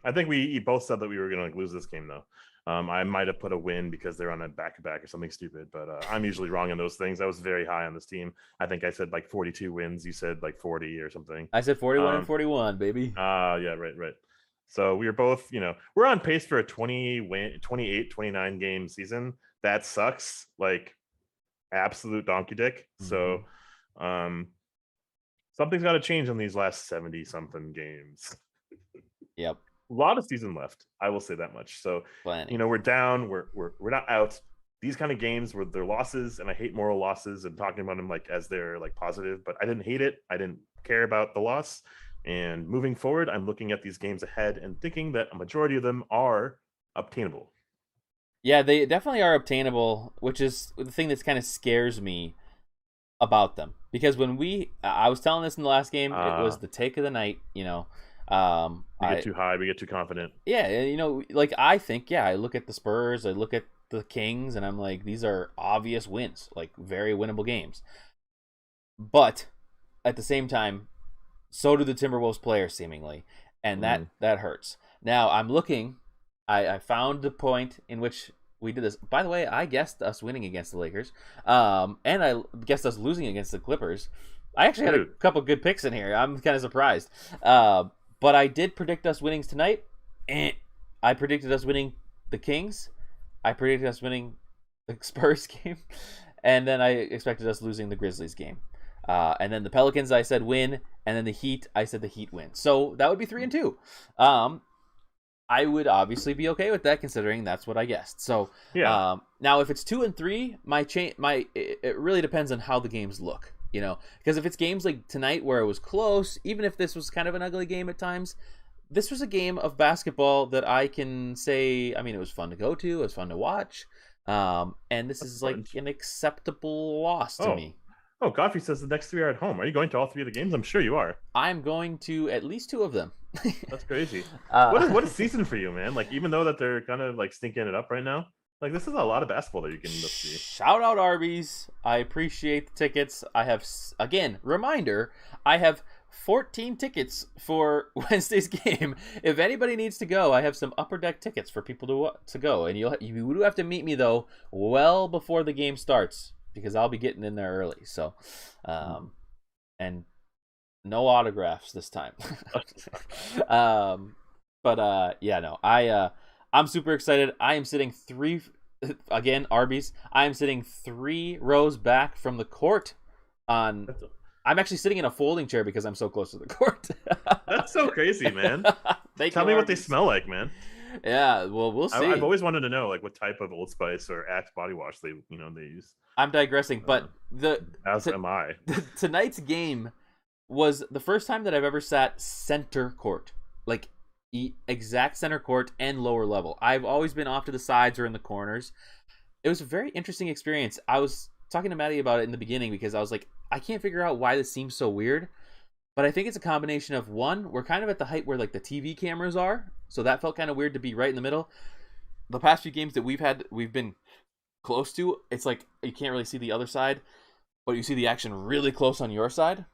I think we both said that we were going to lose this game, though. I might have put a win because they're on a back-to-back or something stupid, but I'm usually wrong on those things. I was very high on this team. I think I said like 42 wins. You said like 40 or something. I said 41 and 41, baby. Yeah, right. So we were both, we're on pace for a 28, 29 game season. That sucks. Like absolute donkey dick. Mm-hmm. So something's got to change in these last 70 something games. Yep. A lot of season left. I will say that much. So, Planning. we're down. We're not out. These kind of games were their losses, and I hate moral losses and talking about them like as they're like positive. But I didn't hate it. I didn't care about the loss. And moving forward, I'm looking at these games ahead and thinking that a majority of them are obtainable. Yeah, they definitely are obtainable, which is the thing that kind of scares me about them. Because I was telling this in the last game, it was the take of the night. We get too high, we get too confident. Yeah, like I think, I look at the Spurs, I look at the Kings, and I'm like, these are obvious wins, like very winnable games. But at the same time, so do the Timberwolves players seemingly, and that hurts. Now I'm looking. I found the point in which we did this. By the way, I guessed us winning against the Lakers, and I guessed us losing against the Clippers. I actually had a couple good picks in here. I'm kind of surprised. But I did predict us winning tonight. I predicted us winning the Kings. I predicted us winning the Spurs game. And then I expected us losing the Grizzlies game. And then the Pelicans, I said win. And then the Heat, I said the Heat win. So that would be 3-2. I would obviously be okay with that, considering that's what I guessed. So yeah. Now if it's 2-3, it really depends on how the games look. Because if it's games like tonight where it was close, even if this was kind of an ugly game at times, this was a game of basketball that I can say, I mean, it was fun to go to, it was fun to watch, and this is like an acceptable loss to me. Oh, Godfrey says the next 3 are at home. Are you going to all 3 of the games? I'm sure you are. I'm going to at least 2 of them. That's crazy. What a season for you, man. Like, even though that they're kind of like stinking it up right now, like this is a lot of basketball that you can see. Shout out Arby's. I appreciate the tickets. I have, again, reminder, I have 14 tickets for Wednesday's game. If anybody needs to go, I have some upper deck tickets for people to go. And you do have to meet me, though, well before the game starts, because I'll be getting in there early. So, and no autographs this time. I'm super excited. I am sitting again, Arby's. I am sitting 3 rows back from the court I'm actually sitting in a folding chair because I'm so close to the court. That's so crazy, man. Tell me Arby's. what they smell like, man. Yeah, well, we'll see. I've always wanted to know like what type of Old Spice or Axe body wash they use. I'm digressing, but am I. Tonight's game was the first time that I've ever sat center court, like exact center court and lower level. I've always been off to the sides or in the corners. It was a very interesting experience. I was talking to Maddie about it in the beginning because I was like, I can't figure out why this seems so weird. But I think it's a combination of, one, we're kind of at the height where like the TV cameras are, so that felt kind of weird to be right in the middle. The past few games that we've been close to, it's like you can't really see the other side, but you see the action really close on your side.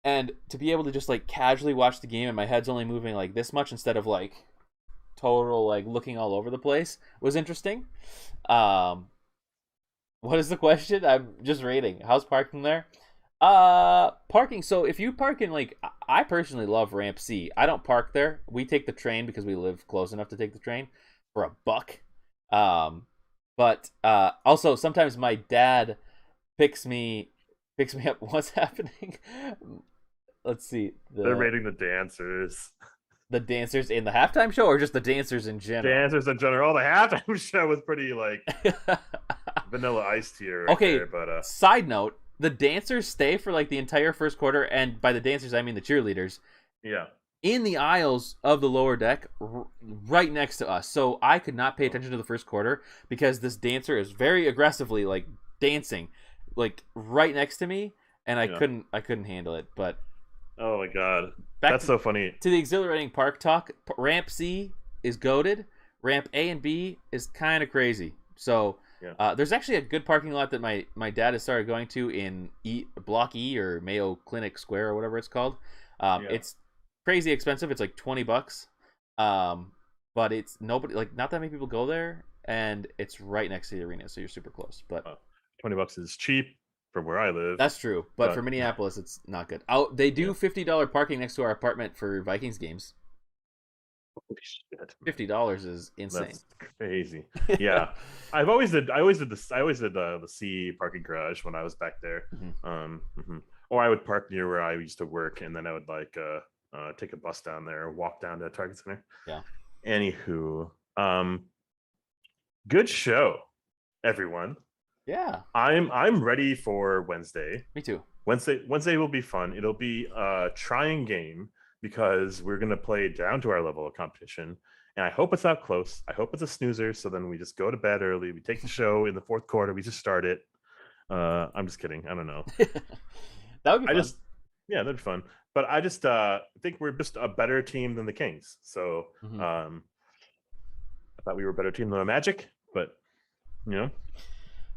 And to be able to just like casually watch the game and my head's only moving like this much instead of like total like looking all over the place was interesting. What What is the question? I'm just reading. How's parking there? Parking. So if you park in like, I personally love Ramp C. I don't park there. We take the train because we live close enough to take the train for a buck. Um, but also sometimes my dad picks me up. What's happening? Let's see They're rating the dancers. the dancers in the halftime show, or just the dancers in general. Dancers in general. The halftime show was pretty like vanilla iced here right Okay. there, but Side note: the dancers stay for like the entire first quarter, and by the dancers I mean the cheerleaders, yeah. in the aisles of the lower deck, right next to us. So I could not pay attention to the first quarter because this dancer is very aggressively like dancing, like right next to me, and I couldn't handle it. But Oh my god, back that's so funny. to the exhilarating park talk. Ramp C is goated. Ramp A and B is kind of crazy. So Yeah. there's actually a good parking lot that my dad has started going to in Block E or Mayo Clinic Square or whatever it's called. It's crazy expensive. It's like $20. But it's nobody, like, not that many people go there, and it's right next to the arena, so you're super close. But $20 is cheap from where I live. that's true. But for Minneapolis, it's not good. Oh, they do $50 parking next to our apartment for Vikings games. Holy shit, $50 is insane. That's crazy. Yeah, I always did the C parking garage when I was back there. Or I would park near where I used to work, and then I would like take a bus down there or walk down to Target Center. Yeah. Anywho, good show, everyone. Yeah. I'm ready for Wednesday. Me too. Wednesday will be fun. It'll be a trying game because we're gonna play down to our level of competition. And I hope it's not close. I hope it's a snoozer. So then we just go to bed early. We take the show in the fourth quarter. We just start it. I'm just kidding. I don't know. That would be fun. Yeah, that'd be fun. But I just think we're just a better team than the Kings. So I thought we were a better team than the Magic, but you know.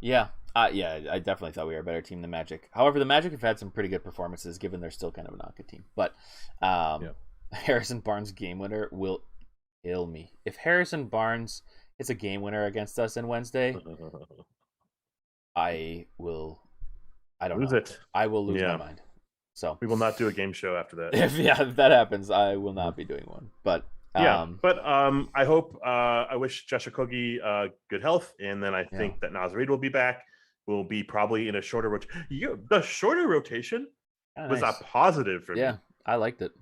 Yeah. Yeah, I definitely thought we were a better team than Magic. However, the Magic have had some pretty good performances, given they're still kind of a not good team. But Harrison Barnes game winner will kill me. If Harrison Barnes is a game winner against us on Wednesday, I don't lose know. it. I will lose my mind. So we will not do a game show after that. If that happens, I will not be doing one. But I hope I wish Josh Okogie good health, and then I think that Naz Reid will be back. We'll be probably in a shorter rotation. The shorter rotation was a positive for me. Yeah, I liked it.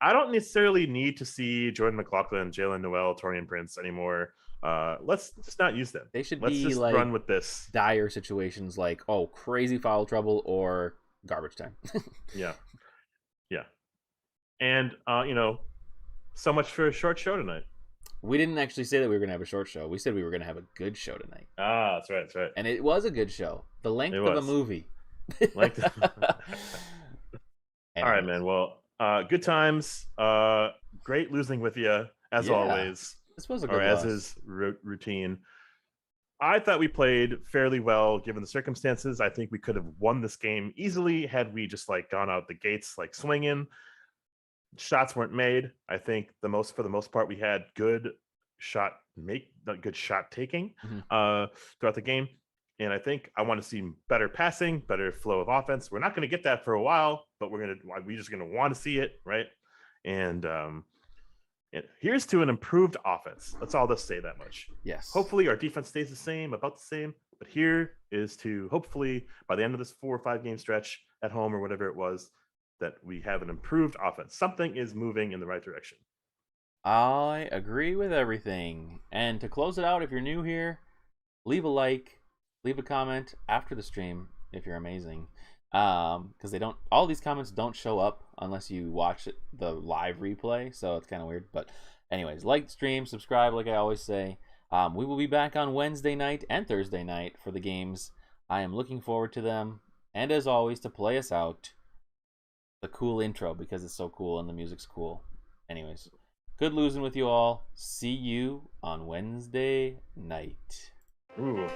I don't necessarily need to see Jordan McLaughlin, Jalen Noel, Torian Prince anymore. Let's just not use them. They should Let's be just like run with this. Dire situations like crazy foul trouble or garbage time. Yeah. And so much for a short show tonight. We didn't actually say that we were going to have a short show. We said we were going to have a good show tonight. That's right. And it was a good show. The length of a movie. All right, man. Well, good times. Great losing with you, as always. This was a good loss. As is routine. I thought we played fairly well given the circumstances. I think we could have won this game easily had we just gone out the gates swinging. Shots weren't made. I think for the most part we had good shot taking throughout the game, and I think I want to see better passing, better flow of offense. We're not going to get that for a while, but we're just going to want to see it, right? And here's to an improved offense. Let's all just say that much. Yes. Hopefully our defense stays about the same. But here is to hopefully by the end of this 4 or 5 game stretch at home or whatever it was, that we have an improved offense. Something is moving in the right direction. I agree with everything. And to close it out, if you're new here, leave a like, leave a comment after the stream if you're amazing. Because all these comments don't show up unless you watch the live replay, so it's kind of weird. But anyways, like the stream, subscribe, like I always say. We will be back on Wednesday night and Thursday night for the games. I am looking forward to them. And as always, to play us out, the cool intro, because it's so cool and the music's cool. Anyways, good losing with you all. See you on Wednesday night. Ooh.